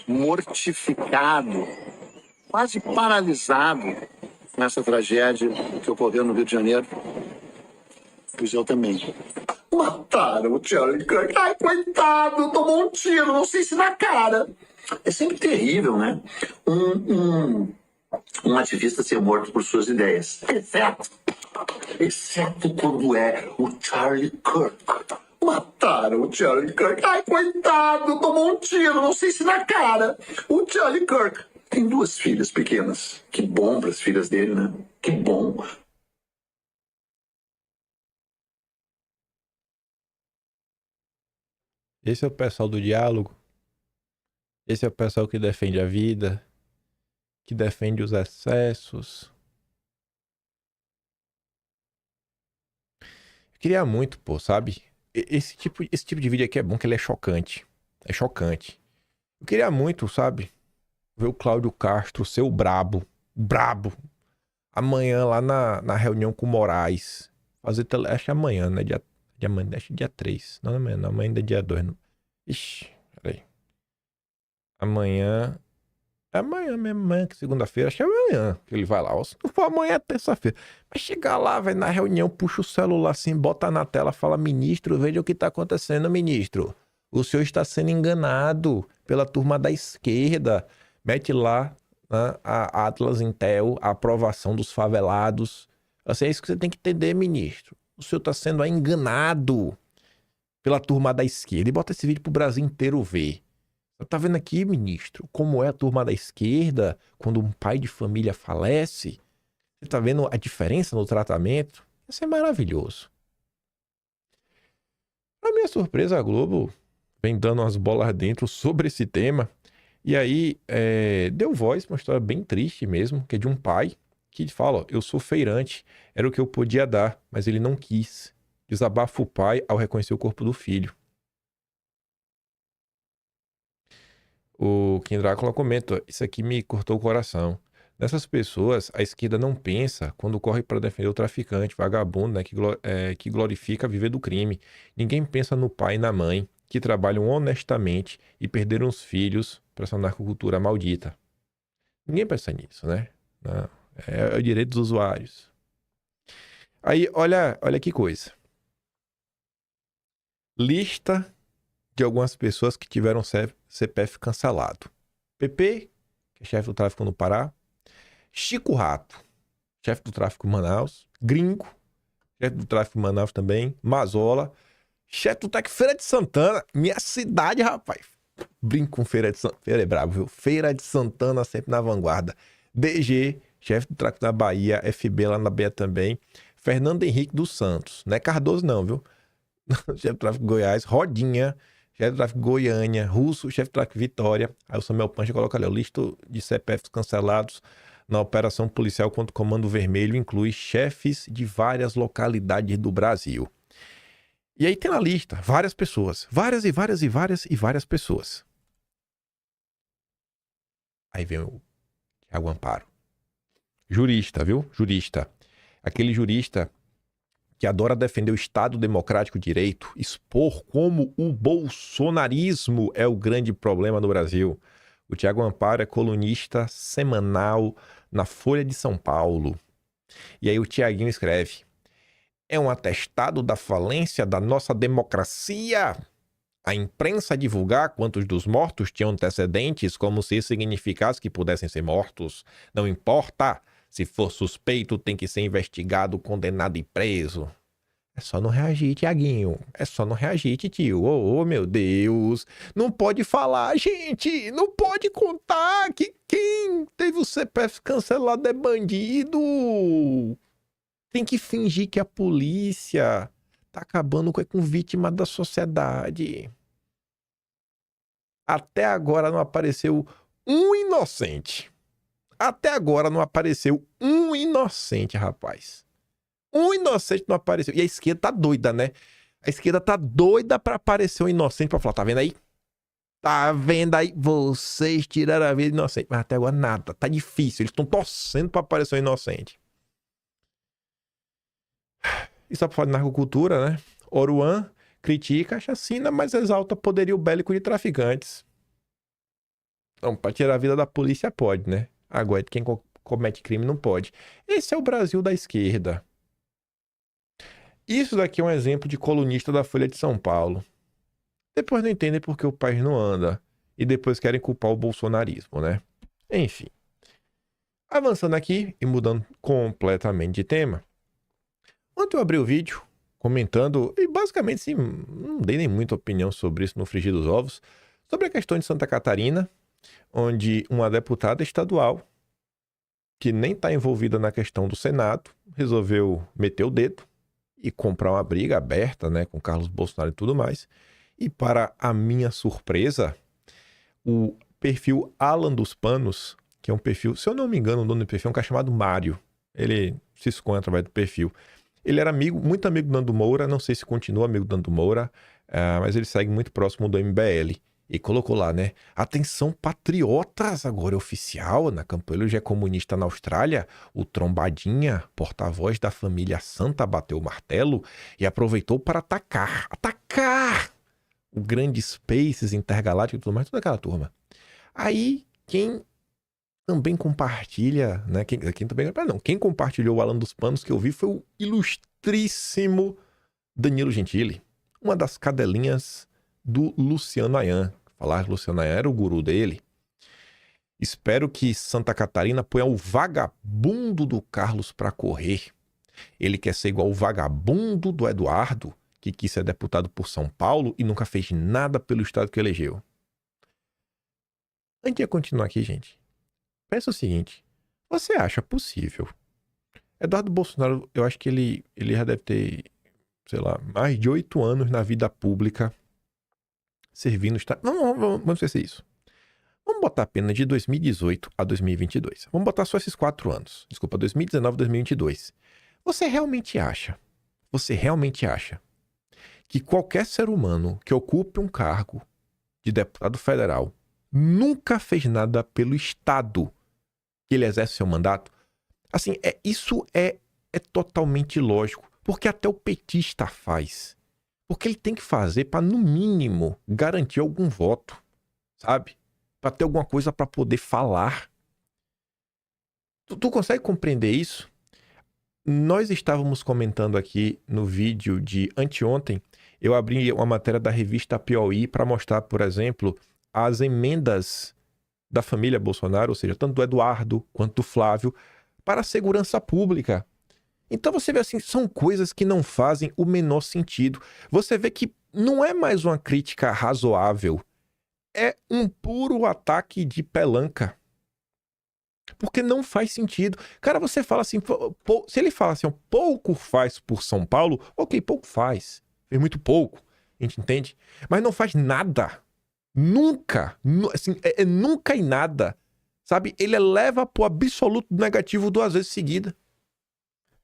S10: mortificado, quase paralisado nessa tragédia que ocorreu no Rio de Janeiro. Pois eu também. Mataram o Charlie Kirk. Ai, coitado, tomou um tiro, não sei se na cara. É sempre terrível, né? Um ativista ser morto por suas ideias. Exceto quando é o Charlie Kirk. Mataram o Charlie Kirk. Ai, coitado, tomou um tiro, não sei se na cara. O Charlie Kirk tem 2 filhas pequenas. Que bom para as filhas dele, né? Que bom.
S6: Esse é o pessoal do diálogo. Esse é o pessoal que defende a vida, que defende os excessos. Eu queria muito, pô, sabe? Esse tipo de vídeo aqui é bom, que ele é chocante. É chocante. Eu queria muito, sabe? Ver o Cláudio Castro, seu brabo. Brabo. Amanhã lá na reunião com o Moraes. Acho que é amanhã, né? Acho que dia 3. Não, amanhã não. Amanhã ainda é dia 2. Não. Ixi, peraí. Amanhã. É amanhã mesmo, amanhã, que segunda-feira. Acho que é amanhã que ele vai lá. Ou se não for amanhã, é terça-feira. Mas chegar lá, vai na reunião, puxa o celular assim, bota na tela, fala: ministro, veja o que tá acontecendo, ministro. O senhor está sendo enganado pela turma da esquerda. Mete lá, né, a Atlas Intel, a aprovação dos favelados. Assim, é isso que você tem que entender, ministro. O senhor está sendo enganado pela turma da esquerda. E bota esse vídeo pro Brasil inteiro ver. Você tá vendo aqui, ministro, como é a turma da esquerda quando um pai de família falece? Você tá vendo a diferença no tratamento? Isso é maravilhoso. Pra minha surpresa, a Globo vem dando umas bolas dentro sobre esse tema. E aí, deu voz pra uma história bem triste mesmo, que é de um pai que fala: ó, eu sou feirante, era o que eu podia dar, mas ele não quis. Desabafa o pai ao reconhecer o corpo do filho. O Kim Drácula comenta: isso aqui me cortou o coração. Nessas pessoas, a esquerda não pensa quando corre para defender o traficante, vagabundo, né, que glorifica viver do crime. Ninguém pensa no pai e na mãe, que trabalham honestamente e perderam os filhos para essa narcocultura maldita. Ninguém pensa nisso, né? Não, é o direito dos usuários. Aí, olha que coisa. Lista de algumas pessoas que tiveram CPF cancelado. PP, que é chefe do tráfico no Pará. Chico Rato, chefe do tráfico em Manaus. Gringo, chefe do tráfico em Manaus também. Mazola, chefe do tráfico Feira de Santana. Minha cidade, rapaz. Brinco com Feira de Santana. Feira é brabo, viu? Feira de Santana sempre na vanguarda. DG, chefe do tráfico da Bahia. FB lá na Bahia também. Fernando Henrique dos Santos. Não é Cardoso não, viu? Chefe do tráfico Goiás. Rodinha, chefe do tráfico Goiânia. Russo, chefe do tráfico Vitória. Aí o Samuel Pancha coloca ali: o listo de CPFs cancelados na operação policial contra o Comando Vermelho inclui chefes de várias localidades do Brasil. E aí tem na lista várias pessoas. Várias pessoas. Aí vem o Thiago Amparo. Jurista, viu? Jurista. Aquele jurista que adora defender o Estado Democrático de Direito, expor como o bolsonarismo é o grande problema no Brasil. O Thiago Amparo é colunista semanal na Folha de São Paulo. E aí o Thiaguinho escreve: é um atestado da falência da nossa democracia a imprensa divulgar quantos dos mortos tinham antecedentes, como se isso significasse que pudessem ser mortos. Não importa. Se for suspeito, tem que ser investigado, condenado e preso. É só não reagir, Thiaguinho. É só não reagir, tio. Oh, meu Deus. Não pode falar, gente. Não pode contar que quem teve o CPF cancelado é bandido. Tem que fingir que a polícia tá acabando com vítima da sociedade. Até agora não apareceu um inocente. Até agora não apareceu um inocente, rapaz. Um inocente não apareceu. E a esquerda tá doida, né? A esquerda tá doida pra aparecer um inocente pra falar: tá vendo aí? Tá vendo aí? Vocês tiraram a vida do inocente. Mas até agora nada. Tá difícil. Eles estão torcendo pra aparecer um inocente. E só pra falar de narcocultura, né? Oruan critica a chacina, mas exalta poderio bélico de traficantes. Então, pra tirar a vida da polícia pode, né? Agora, quem comete crime não pode. Esse é o Brasil da esquerda. Isso daqui é um exemplo de colunista da Folha de São Paulo. Depois não entendem por que o país não anda. E depois querem culpar o bolsonarismo, né? Enfim. Avançando aqui e mudando completamente de tema. Ontem eu abri o vídeo comentando, e basicamente, sim, não dei nem muita opinião sobre isso no Frigir dos Ovos, sobre a questão de Santa Catarina, onde uma deputada estadual, que nem está envolvida na questão do Senado, resolveu meter o dedo e comprar uma briga aberta, né, com Carlos Bolsonaro e tudo mais. E para a minha surpresa, o perfil Alan dos Panos, que é um perfil, se eu não me engano, o dono do perfil é um cara chamado Mário. Ele se esconde através do perfil. Ele era muito amigo do Nando Moura, não sei se continua amigo do Nando Moura, mas ele segue muito próximo do MBL. E colocou lá, né? Atenção, patriotas, agora é oficial. Na campanha ele já é comunista na Austrália. O Trombadinha, porta-voz da família Santa, bateu o martelo e aproveitou para atacar o grande Spaces Intergaláctico e tudo mais, toda aquela turma. Aí, quem também compartilha, né? Quem compartilhou o Alan dos Panos que eu vi foi o ilustríssimo Danilo Gentili, uma das cadelinhas do Luciano Ayan. Falar que Luciano Ayan era o guru dele. Espero que Santa Catarina ponha o vagabundo do Carlos para correr. Ele quer ser igual o vagabundo do Eduardo, que quis ser deputado por São Paulo e nunca fez nada pelo estado que elegeu. Antes de continuar aqui, gente, pensa o seguinte. Você acha possível? Eduardo Bolsonaro, eu acho que ele já deve ter, sei lá, mais de 8 anos na vida pública servindo o estado. Vamos ver se é isso. Vamos botar apenas de 2018 a 2022. Vamos botar só esses 4 anos. Desculpa, 2019 a 2022. Você realmente acha que qualquer ser humano que ocupe um cargo de deputado federal nunca fez nada pelo estado que ele exerce seu mandato? Assim, isso é totalmente lógico, porque até o petista faz. Porque ele tem que fazer para, no mínimo, garantir algum voto, sabe? Para ter alguma coisa para poder falar. Tu consegue compreender isso? Nós estávamos comentando aqui no vídeo de anteontem, eu abri uma matéria da revista Piauí para mostrar, por exemplo, as emendas da família Bolsonaro, ou seja, tanto do Eduardo quanto do Flávio, para a segurança pública. Então você vê assim, são coisas que não fazem o menor sentido. Você vê que não é mais uma crítica razoável, é um puro ataque de pelanca. Porque não faz sentido. Cara, você fala assim, se ele fala assim, pouco faz por São Paulo, ok, pouco faz. Fez muito pouco, a gente entende? Mas não faz nada. Nunca. Assim, nunca e nada. Sabe? Ele eleva pro absoluto negativo 2 vezes seguida.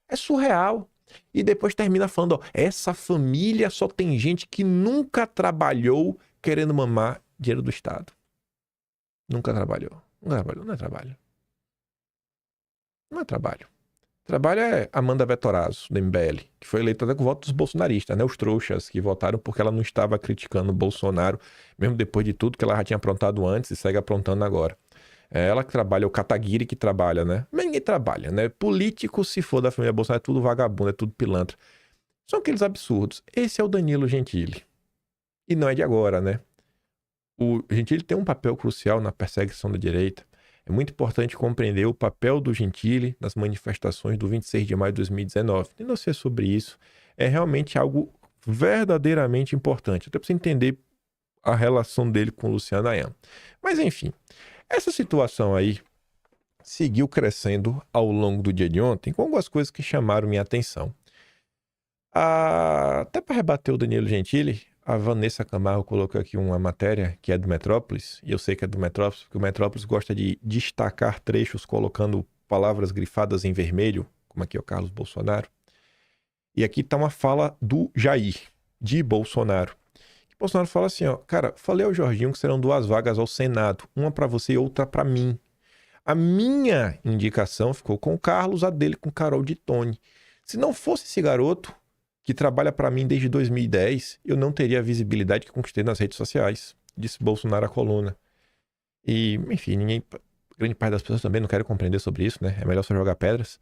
S6: É surreal. E depois termina falando, ó, essa família só tem gente que nunca trabalhou querendo mamar dinheiro do Estado. Nunca trabalhou. Não é trabalho. Não é trabalho. Trabalho é Amanda Vettorazzo, do MBL, que foi eleita até com votos dos bolsonaristas, né? Os trouxas que votaram porque ela não estava criticando o Bolsonaro, mesmo depois de tudo que ela já tinha aprontado antes e segue aprontando agora. É ela que trabalha, o Kataguiri que trabalha, né? Mas ninguém trabalha, né? Político, se for da família Bolsonaro, é tudo vagabundo, é tudo pilantra. São aqueles absurdos. Esse é o Danilo Gentili. E não é de agora, né? O Gentili tem um papel crucial na perseguição da direita. É muito importante compreender o papel do Gentili nas manifestações do 26 de maio de 2019. E não ser sobre isso é realmente algo verdadeiramente importante. Até para você entender a relação dele com o Luciano Ayan. Mas enfim, essa situação aí seguiu crescendo ao longo do dia de ontem com algumas coisas que chamaram minha atenção. Até para rebater o Danilo Gentili, a Vanessa Camargo colocou aqui uma matéria que é do Metrópolis, e eu sei que é do Metrópolis, porque o Metrópolis gosta de destacar trechos colocando palavras grifadas em vermelho, como aqui é o Carlos Bolsonaro. E aqui está uma fala do Jair, de Bolsonaro. Bolsonaro fala assim, ó, cara, falei ao Jorginho que serão 2 vagas ao Senado, uma para você e outra para mim. A minha indicação ficou com o Carlos, a dele com Carol de Tone. Se não fosse esse garoto, que trabalha para mim desde 2010, eu não teria a visibilidade que conquistei nas redes sociais, disse Bolsonaro à coluna. E, enfim, grande parte das pessoas também não querem compreender sobre isso, né? É melhor só jogar pedras.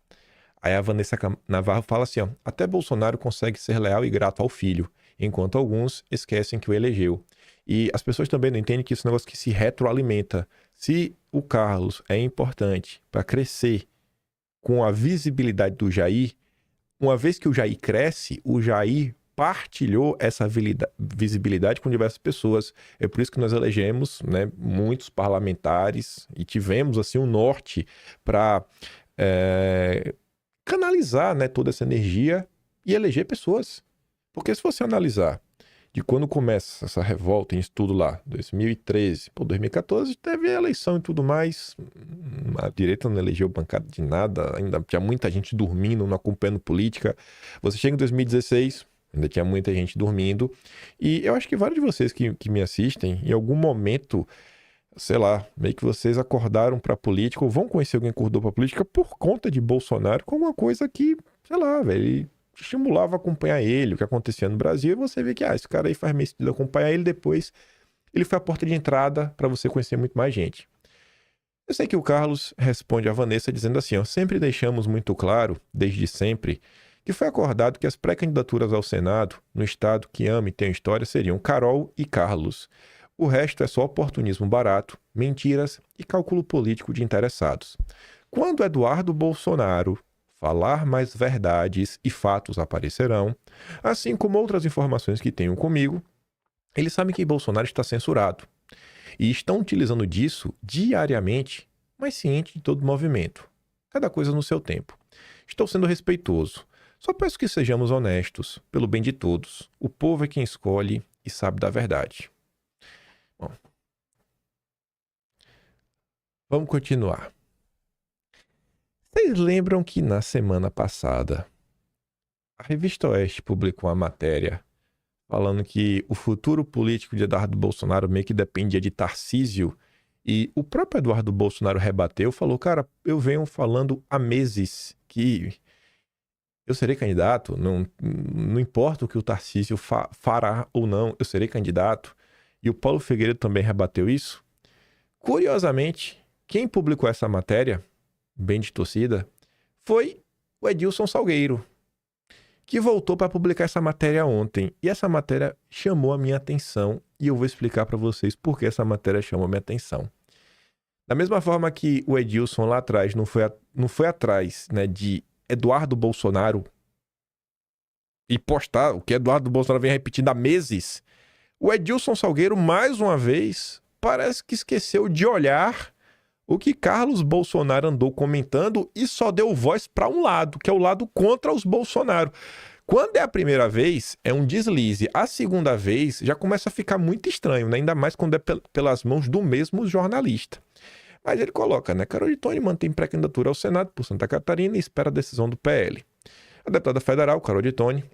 S6: Aí a Vanessa Navarro fala assim, ó, até Bolsonaro consegue ser leal e grato ao filho, enquanto alguns esquecem que o elegeu. E as pessoas também não entendem que isso é um negócio que se retroalimenta. Se o Carlos é importante para crescer com a visibilidade do Jair, uma vez que o Jair cresce, o Jair partilhou essa visibilidade com diversas pessoas. É por isso que nós elegemos, né, muitos parlamentares e tivemos assim um norte para canalizar, né, toda essa energia e eleger pessoas. Porque se você analisar de quando começa essa revolta em estudo lá, 2013, 2014, teve a eleição e tudo mais, a direita não elegeu bancada de nada, ainda tinha muita gente dormindo, não acompanhando política. Você chega em 2016, ainda tinha muita gente dormindo, e eu acho que vários de vocês que me assistem, em algum momento, sei lá, meio que vocês acordaram para a política, ou vão conhecer alguém que acordou para a política por conta de Bolsonaro, com uma coisa que, sei lá, velho, ele estimulava a acompanhar ele, o que acontecia no Brasil, e você vê que, esse cara aí faz meio sentido acompanhar ele, depois ele foi a porta de entrada para você conhecer muito mais gente. Eu sei que o Carlos responde a Vanessa dizendo assim, sempre deixamos muito claro, desde sempre, que foi acordado que as pré-candidaturas ao Senado, no estado que ama e tem história, seriam Carol e Carlos. O resto é só oportunismo barato, mentiras e cálculo político de interessados. Quando Eduardo Bolsonaro falar mais verdades e fatos aparecerão, assim como outras informações que tenham comigo, eles sabem que Bolsonaro está censurado e estão utilizando disso diariamente, mas ciente de todo o movimento. Cada coisa no seu tempo. Estou sendo respeitoso. Só peço que sejamos honestos, pelo bem de todos. O povo é quem escolhe e sabe da verdade. Bom, vamos continuar. Vocês lembram que na semana passada a Revista Oeste publicou uma matéria falando que o futuro político de Eduardo Bolsonaro meio que dependia de Tarcísio, e o próprio Eduardo Bolsonaro rebateu, falou, cara, eu venho falando há meses que eu serei candidato, não importa o que o Tarcísio fará ou não, eu serei candidato. E o Paulo Figueiredo também rebateu isso. Curiosamente, quem publicou essa matéria, bem de torcida, foi o Edilson Salgueiro, que voltou para publicar essa matéria ontem. E essa matéria chamou a minha atenção e eu vou explicar para vocês por que essa matéria chamou a minha atenção. Da mesma forma que o Edilson lá atrás não foi atrás, né, de Eduardo Bolsonaro e postar o que Eduardo Bolsonaro vem repetindo há meses, o Edilson Salgueiro, mais uma vez, parece que esqueceu de olhar o que Carlos Bolsonaro andou comentando e só deu voz para um lado, que é o lado contra os Bolsonaro. Quando é a primeira vez, é um deslize. A segunda vez, já começa a ficar muito estranho, né? Ainda mais quando é pelas mãos do mesmo jornalista. Mas ele coloca, né? Carol de Tony mantém pré-candidatura ao Senado por Santa Catarina e espera a decisão do PL. A deputada federal, Carol de Tony,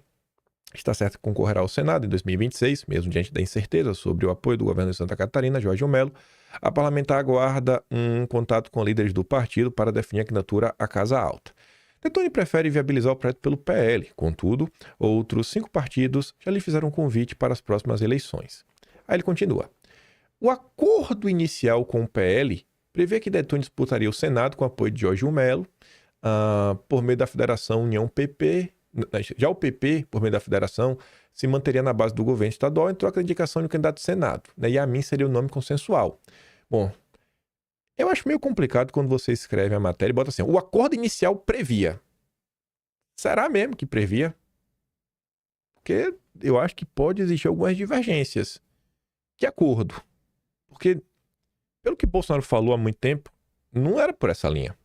S6: está certa que concorrerá ao Senado em 2026, mesmo diante da incerteza sobre o apoio do governo de Santa Catarina, Jorge Melo. A parlamentar aguarda um contato com líderes do partido para definir a candidatura à Casa Alta. Detone prefere viabilizar o projeto pelo PL, contudo, outros 5 partidos já lhe fizeram um convite para as próximas eleições. Aí ele continua. O acordo inicial com o PL prevê que Detone disputaria o Senado com apoio de Jorge Melo, por meio da Federação União PP. Já o PP, por meio da federação, se manteria na base do governo estadual em troca da indicação de um candidato ao Senado. E a mim seria o nome consensual. Bom, eu acho meio complicado quando você escreve a matéria e bota assim, o acordo inicial previa. Será mesmo que previa? Porque eu acho que pode existir algumas divergências. Que acordo? Porque, pelo que Bolsonaro falou há muito tempo, não era por essa linha.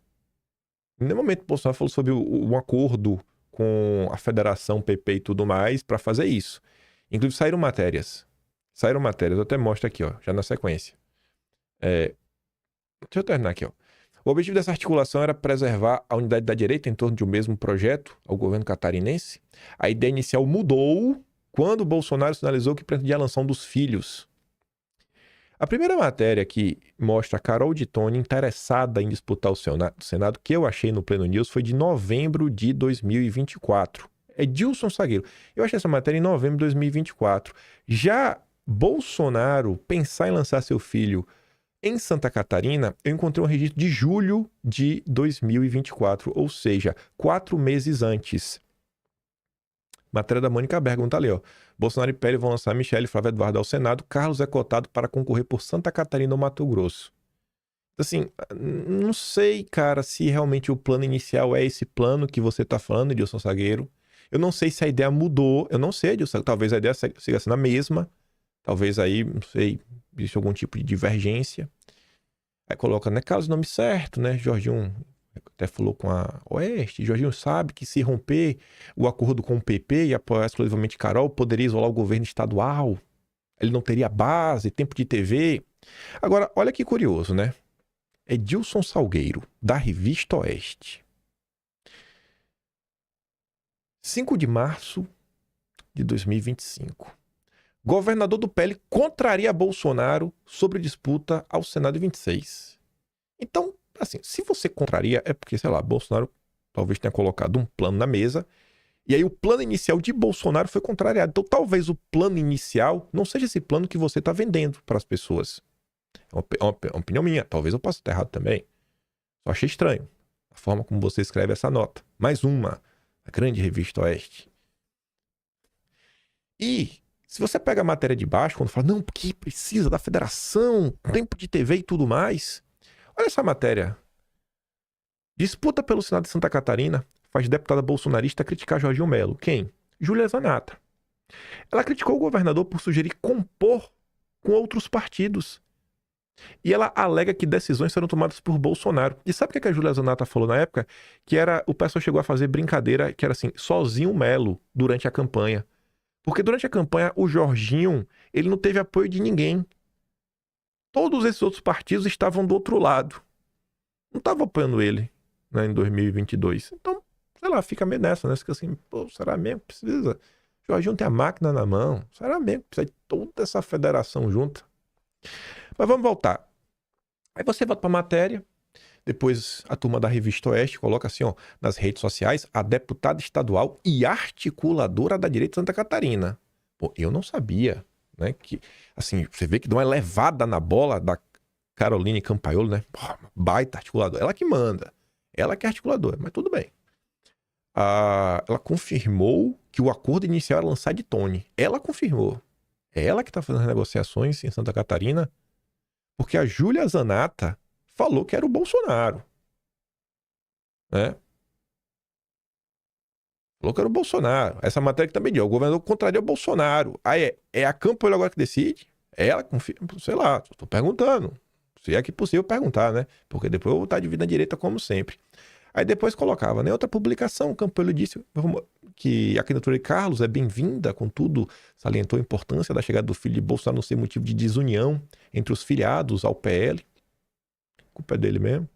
S6: Em nenhum momento Bolsonaro falou sobre um acordo com a federação PP e tudo mais para fazer isso. Inclusive saíram matérias, eu até mostro aqui, ó, já na sequência. Deixa eu terminar aqui, ó. O objetivo dessa articulação era preservar a unidade da direita em torno de um mesmo projeto ao governo catarinense. A ideia inicial mudou quando Bolsonaro sinalizou que pretendia a lançar um dos filhos. A primeira matéria que mostra a Carol de Tony interessada em disputar o Senado, que eu achei no Pleno News, foi de novembro de 2024. É Edilson Salgueiro. Eu achei essa matéria em novembro de 2024. Já Bolsonaro pensar em lançar seu filho em Santa Catarina, eu encontrei um registro de julho de 2024, ou seja, 4 meses antes. Matéria da Mônica Bergamo, tá ali, ó. Bolsonaro e PL vão lançar Michele e Flávio Eduardo ao Senado. Carlos é cotado para concorrer por Santa Catarina ou Mato Grosso. Assim, não sei, cara, se realmente o plano inicial é esse plano que você tá falando, Edilson Salgueiro. Eu não sei se a ideia mudou. Eu não sei, Edilson. Talvez a ideia siga sendo a mesma. Talvez aí, não sei, existe algum tipo de divergência. Aí coloca, né, caso o nome certo, né? Jorginho até falou com a Oeste. Jorginho sabe que se romper o acordo com o PP e apoiar exclusivamente Carol, poderia isolar o governo estadual. Ele não teria base, tempo de TV. Agora, olha que curioso, né? Edilson Salgueiro, da Revista Oeste. 5 de março de 2025. Governador do PL contraria Bolsonaro sobre disputa ao Senado em 26. Então, assim, se você contraria, é porque, sei lá, Bolsonaro talvez tenha colocado um plano na mesa, e aí o plano inicial de Bolsonaro foi contrariado. Então, talvez o plano inicial não seja esse plano que você está vendendo para as pessoas. É uma opinião minha. Talvez eu possa estar errado também. Só achei estranho a forma como você escreve essa nota. Mais uma. A grande Revista Oeste. E se você pega a matéria de baixo, quando fala, não, porque precisa da federação, tempo de TV e tudo mais. Olha essa matéria. Disputa pelo Senado de Santa Catarina faz deputada bolsonarista criticar Jorginho Melo. Quem? Júlia Zanata. Ela criticou o governador por sugerir compor com outros partidos. E ela alega que decisões serão tomadas por Bolsonaro. E sabe o que a Júlia Zanata falou na época? Que era, o pessoal chegou a fazer brincadeira, que era assim, sozinho Melo, durante a campanha. Porque durante a campanha, o Jorginho, ele não teve apoio de ninguém. Todos esses outros partidos estavam do outro lado. Não estavam apoiando ele, né, em 2022. Então, sei lá, fica meio nessa, né? Fica assim, pô, será mesmo que precisa? O Jorginho tem a máquina na mão. Será mesmo que precisa de toda essa federação junta? Mas vamos voltar. Aí você volta para a matéria. Depois a turma da Revista Oeste coloca assim, ó, nas redes sociais, a deputada estadual e articuladora da direita de Santa Catarina. Pô, eu não sabia, né? Que, assim, você vê que dá uma levada na bola da Caroline Campaiolo, né? Pô, baita articuladora. Ela que manda. Ela que é articuladora, mas tudo bem. Ela confirmou que o acordo inicial era lançar de Tony. Ela confirmou. É ela que está fazendo as negociações em Santa Catarina, porque a Júlia Zanata falou que era o Bolsonaro. Né? Falou que era o Bolsonaro. Essa matéria que também diz, o governador contraria o Bolsonaro. Aí é a Campaiolo agora que decide? Ela confirma, sei lá, estou perguntando. Se é que possível perguntar, né? Porque depois eu vou estar de vida direita como sempre. Aí depois colocava, né? Outra publicação, o Campaiolo disse que a candidatura de Carlos é bem-vinda, contudo, salientou a importância da chegada do filho de Bolsonaro não ser motivo de desunião entre os filiados ao PL. A culpa é dele mesmo.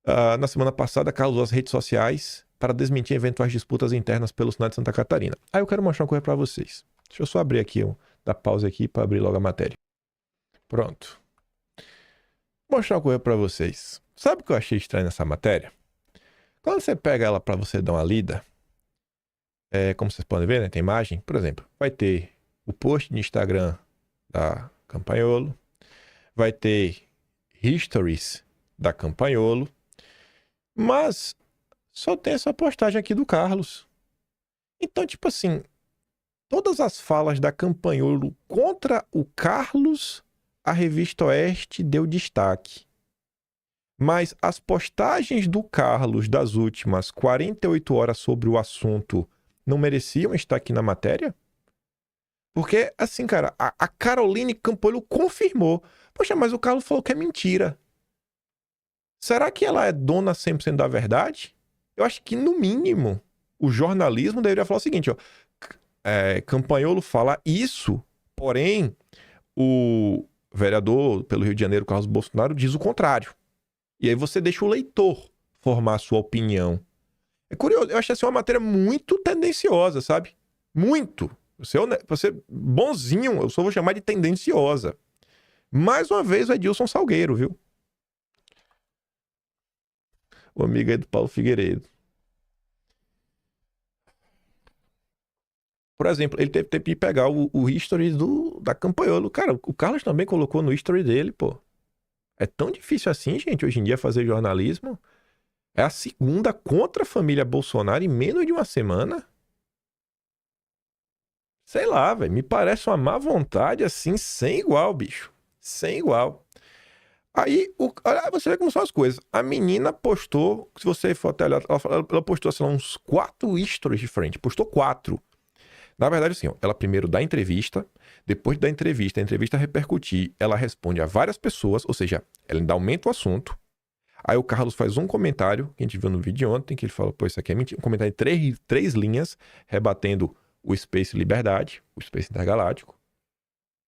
S6: Na semana passada, Carlos usou as redes sociais para desmentir eventuais disputas internas pelo Senado de Santa Catarina. Aí eu quero mostrar uma coisa para vocês. Deixa eu só abrir aqui, dar pausa aqui para abrir logo a matéria. Pronto. Vou mostrar uma coisa para vocês. Sabe o que eu achei estranho nessa matéria? Quando você pega ela para você dar uma lida, como vocês podem ver, né, tem imagem, por exemplo, vai ter o post no Instagram da Campaiolo, vai ter histories da Campaiolo, mas só tem essa postagem aqui do Carlos. Então, tipo assim, todas as falas da Campaiolo contra o Carlos, a Revista Oeste deu destaque. Mas as postagens do Carlos das últimas 48 horas sobre o assunto não mereciam estar aqui na matéria? Porque, assim, cara, a Caroline Campaiolo confirmou. Poxa, mas o Carlos falou que é mentira. Será que ela é dona 100% da verdade? Eu acho que, no mínimo, o jornalismo deveria falar o seguinte, ó. Campaiolo fala isso, porém, o vereador pelo Rio de Janeiro, Carlos Bolsonaro, diz o contrário. E aí você deixa o leitor formar a sua opinião. É curioso, eu achei assim uma matéria muito tendenciosa, sabe? Muito. Você bonzinho, eu só vou chamar de tendenciosa. Mais uma vez o Edilson Salgueiro, viu? O amigo aí do Paulo Figueiredo. Por exemplo, ele teve que pegar o history da Campaiolo. Cara, o Carlos também colocou no history dele, pô. É tão difícil assim, gente, hoje em dia fazer jornalismo. É a segunda contra a família Bolsonaro em menos de uma semana. Sei lá, velho. Me parece uma má vontade assim, sem igual, bicho. Sem igual. Aí, olha, você vê como são as coisas. A menina postou, se você for até olhar, ela postou, sei lá, uns 4 stories diferentes. Postou 4. Na verdade, assim, ó, ela primeiro dá entrevista, depois da entrevista, a entrevista repercutir, ela responde a várias pessoas, ou seja, ela ainda aumenta o assunto. Aí o Carlos faz um comentário, que a gente viu no vídeo de ontem, que ele fala, pô, isso aqui é mentira. Um comentário de 3 linhas, rebatendo o Space Liberdade, o Space Intergaláctico.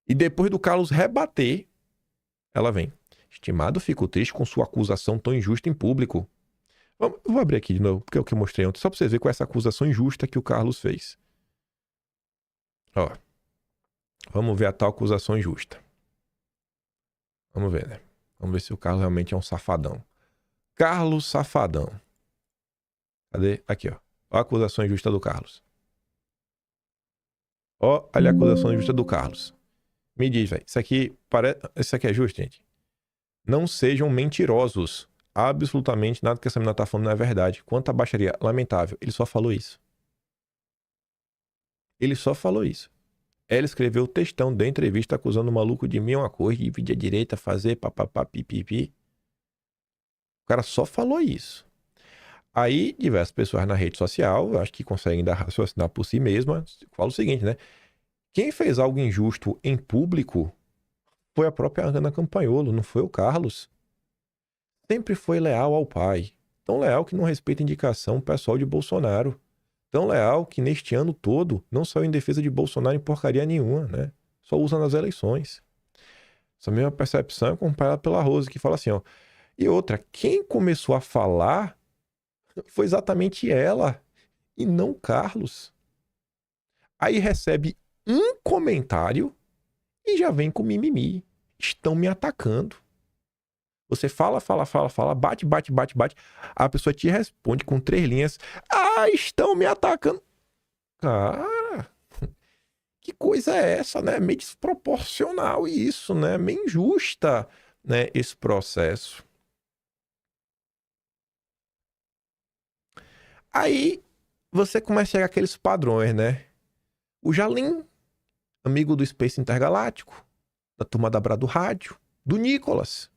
S6: E depois do Carlos rebater, ela vem. Estimado, fico triste com sua acusação tão injusta em público. Eu vou abrir aqui de novo, porque é o que eu mostrei ontem, só pra vocês verem qual é essa acusação injusta que o Carlos fez. Ó. Vamos ver a tal acusação injusta. Vamos ver, né? Vamos ver se o Carlos realmente é um safadão. Carlos Safadão. Cadê? Aqui, ó. Ó a acusação injusta do Carlos. Ó, olha a acusação injusta do Carlos. Me diz, velho. Isso aqui é justo, gente? Não sejam mentirosos. Absolutamente nada que essa menina tá falando não é verdade. Quanto à baixaria, lamentável. Ele só falou isso. Ele só falou isso. Ela escreveu o textão da entrevista acusando o maluco de mil uma coisa, dividir a direita, fazer papapá, pipipi. O cara só falou isso. Aí, diversas pessoas na rede social, eu acho que conseguem raciocinar por si mesmas, falam o seguinte, né? Quem fez algo injusto em público foi a própria Ana Campanholo, não foi o Carlos. Sempre foi leal ao pai. Tão leal que não respeita indicação pessoal de Bolsonaro. Tão leal que neste ano todo não saiu em defesa de Bolsonaro em porcaria nenhuma, né? Só usa nas eleições. Essa mesma percepção é comparada pela Rose, que fala assim, ó. E outra, quem começou a falar foi exatamente ela e não o Carlos. Aí recebe um comentário e já vem com mimimi. Estão me atacando. Você fala, bate. A pessoa te responde com 3 linhas. Ah, estão me atacando. Cara, que coisa é essa, né? Meio desproporcional isso, né? Meio injusta, né? Esse processo. Aí você começa a chegar aqueles padrões, né? O Jalim, amigo do Space Intergaláctico, da turma da Brado Rádio, do Nicolas.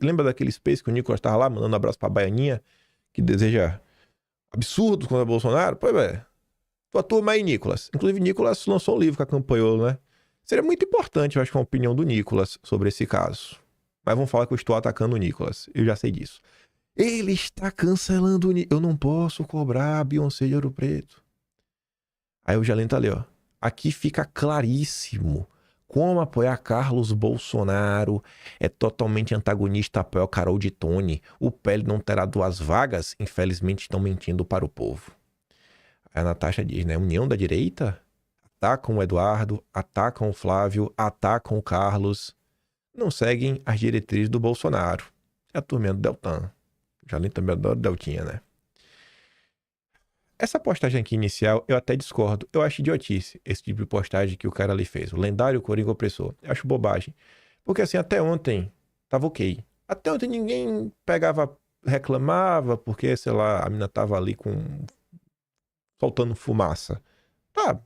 S6: Lembra daquele Space que o Nicolas estava lá mandando um abraço pra Baianinha, que deseja absurdos contra Bolsonaro? Pois é. Tua turma aí, Nicolas. Inclusive, Nicolas lançou um livro com a Campanholo, né? Seria muito importante, eu acho, a opinião do Nicolas sobre esse caso. Mas vamos falar que eu estou atacando o Nicolas. Eu já sei disso. Ele está cancelando o Nicolas. Eu não posso cobrar a Beyoncé de Ouro Preto. Aí o Jalim tá ali, ó. Aqui fica claríssimo. Como apoiar Carlos Bolsonaro é totalmente antagonista a apoiar Carol de Tone. O PL não terá 2 vagas? Infelizmente estão mentindo para o povo. Aí a Natasha diz, né? União da direita? Atacam o Eduardo, atacam o Flávio, atacam o Carlos. Não seguem as diretrizes do Bolsonaro. É a turminha do Deltan. Já nem também adoro Deltinha, né? Essa postagem aqui inicial, eu até discordo. Eu acho idiotice esse tipo de postagem que o cara ali fez. O lendário Coringa Opressor. Eu acho bobagem. Porque assim, até ontem tava ok. Até ontem ninguém reclamava, porque, sei lá, a mina tava ali soltando fumaça. Tá,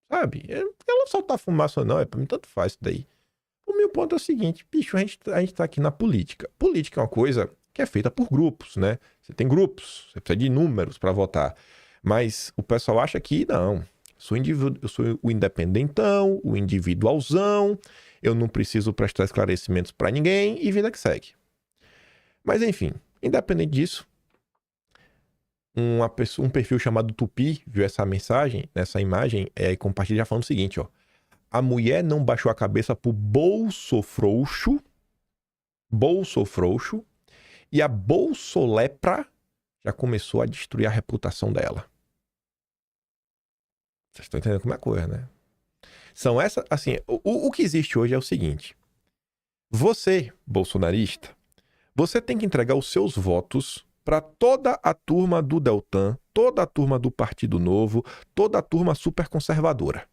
S6: sabe? Ela soltar fumaça ou não, pra mim tanto faz isso daí. O meu ponto é o seguinte, bicho, a gente tá aqui na política. Política é uma coisa que é feita por grupos, né? Você tem grupos, você precisa de números para votar. Mas o pessoal acha que não. Eu sou o independentão, o individualzão, eu não preciso prestar esclarecimentos para ninguém e vida que segue. Mas enfim, independente disso, um perfil chamado Tupi viu essa mensagem, nessa imagem, e compartilha já falando o seguinte, ó. A mulher não baixou a cabeça pro bolso frouxo, e a bolsolepra já começou a destruir a reputação dela. Vocês estão entendendo como é a coisa, né? São essas, assim, o que existe hoje é o seguinte. Você, bolsonarista, você tem que entregar os seus votos para toda a turma do Deltan, toda a turma do Partido Novo, toda a turma super conservadora.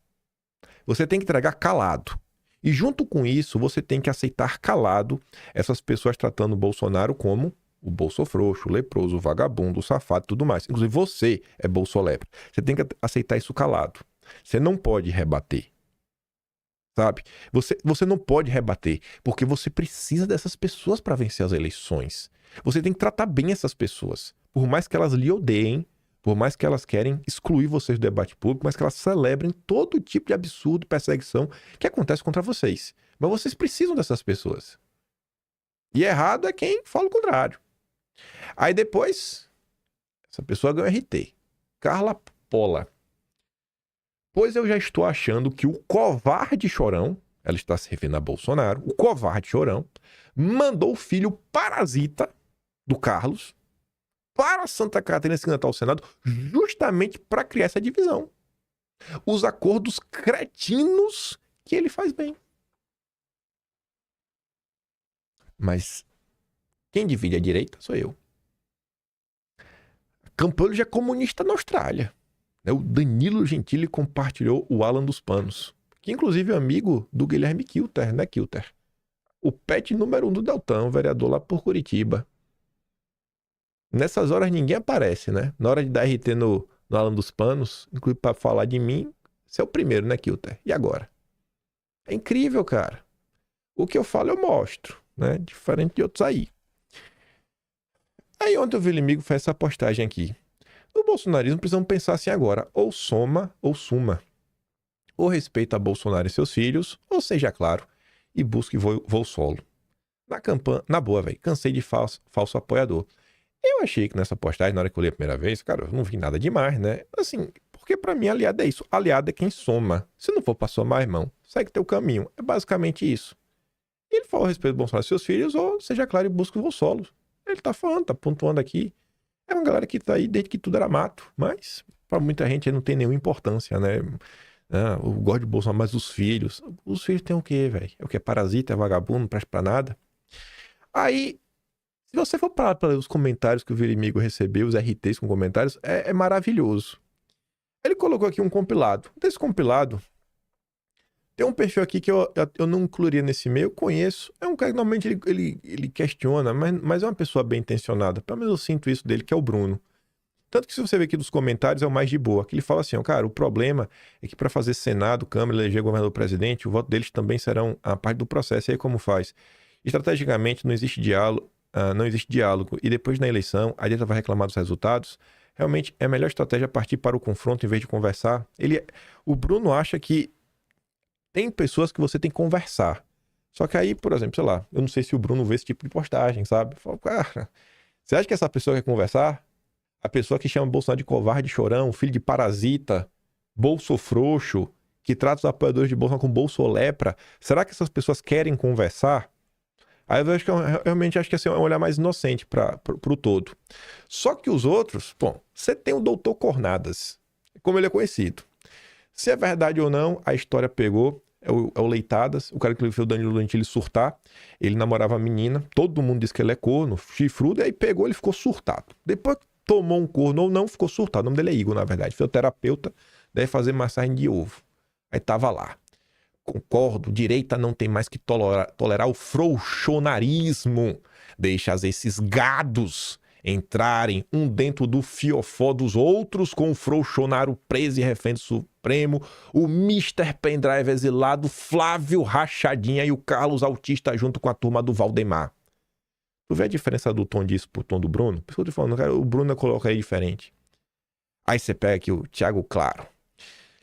S6: Você tem que entregar calado. E junto com isso, você tem que aceitar calado essas pessoas tratando o Bolsonaro como o bolso frouxo, o leproso, o vagabundo, o safado e tudo mais. Inclusive você é bolsolepra. Você tem que aceitar isso calado. Você não pode rebater. sabe? Você não pode rebater, porque você precisa dessas pessoas para vencer as eleições. Você tem que tratar bem essas pessoas. Por mais que elas lhe odeiem, por mais que elas querem excluir vocês do debate público, mas que elas celebrem todo tipo de absurdo, perseguição que acontece contra vocês. Mas vocês precisam dessas pessoas. E errado é quem fala o contrário. Aí depois, essa pessoa ganha RT. Carla Pola. Pois eu já estou achando que o covarde Chorão, ela está se referindo a Bolsonaro, o covarde Chorão, mandou o filho parasita do Carlos para Santa Catarina se candidatar ao Senado justamente para criar essa divisão. Os acordos cretinos que ele faz bem. Mas quem divide a direita sou eu. Campbell já é comunista na Austrália. O Danilo Gentili compartilhou o Alan dos Panos, que inclusive é amigo do Guilherme Kilter, né, Kilter? O pet número 1 do Deltão, vereador lá por Curitiba. Nessas horas ninguém aparece, né? Na hora de dar RT no Alan dos Panos, inclusive para falar de mim, você é o primeiro, né, Kilter? E agora? É incrível, cara. O que eu falo eu mostro, né? Diferente de outros aí. Aí ontem o Vilimigo fez essa postagem aqui. No bolsonarismo precisamos pensar assim agora, ou soma ou suma. Ou respeita Bolsonaro e seus filhos, ou seja claro, e busque voo solo. Na boa, velho, cansei de falso apoiador. Eu achei que nessa postagem, na hora que eu li a primeira vez, cara, eu não vi nada demais, né? Assim, porque pra mim aliado é isso. Aliado é quem soma. Se não for pra somar, irmão, segue teu caminho. É basicamente isso. Ele falou a respeito do Bolsonaro e seus filhos, ou seja claro, e busque voo solo. Ele tá falando, tá pontuando aqui. É uma galera que tá aí desde que tudo era mato, mas pra muita gente aí não tem nenhuma importância, né? Eu gosto de Bolsonaro, mas os filhos têm o quê, velho? É o que? Parasita, é vagabundo, não presta pra nada. Aí, se você for parar para ler os comentários que o Vilimigo recebeu, os RTs com comentários, é maravilhoso. Ele colocou aqui um compilado. Desse compilado, tem um perfil aqui que eu não incluiria nesse meio, eu conheço. É um cara que normalmente ele questiona, mas é uma pessoa bem intencionada. Pelo menos eu sinto isso dele, que é o Bruno. Tanto que se você ver aqui dos comentários, é o mais de boa. Que ele fala assim, cara, o problema é que para fazer Senado, Câmara, eleger governador-presidente, o voto deles também serão a parte do processo. E aí como faz? Estrategicamente não existe diálogo. E depois na eleição, a direita vai reclamar dos resultados. Realmente é a melhor estratégia partir para o confronto em vez de conversar. O Bruno acha que tem pessoas que você tem que conversar. Só que aí, por exemplo, sei lá, eu não sei se o Bruno vê esse tipo de postagem, sabe? Fala, cara, você acha que essa pessoa quer conversar? A pessoa que chama Bolsonaro de covarde, chorão, filho de parasita, bolso frouxo, que trata os apoiadores de Bolsonaro com bolso lepra, será que essas pessoas querem conversar? Aí eu acho que realmente acho que assim, é um olhar mais inocente para o todo. Só que os outros, bom, você tem o doutor Cornadas, como ele é conhecido. Se é verdade ou não, a história pegou, é o Leitadas, o cara que fez o Danilo Gentili surtar. Ele namorava a menina, todo mundo diz que ele é corno, chifrudo, e aí pegou, ele ficou surtado. Depois tomou um corno ou não, ficou surtado. O nome dele é Igor, na verdade, fisioterapeuta, deve fazer massagem de ovo. Aí tava lá. Concordo, direita não tem mais que tolerar o frouxonarismo. Deixa esses gados entrarem um dentro do fiofó dos outros, com o frouxonário preso e refém do Supremo, o Mr. Pendrive exilado, Flávio Rachadinha e o Carlos Autista junto com a turma do Valdemar. Tu vê a diferença do tom disso pro tom do Bruno? Por isso que eu tô falando, cara, o Bruno coloca aí diferente. Aí você pega aqui o Thiago Claro.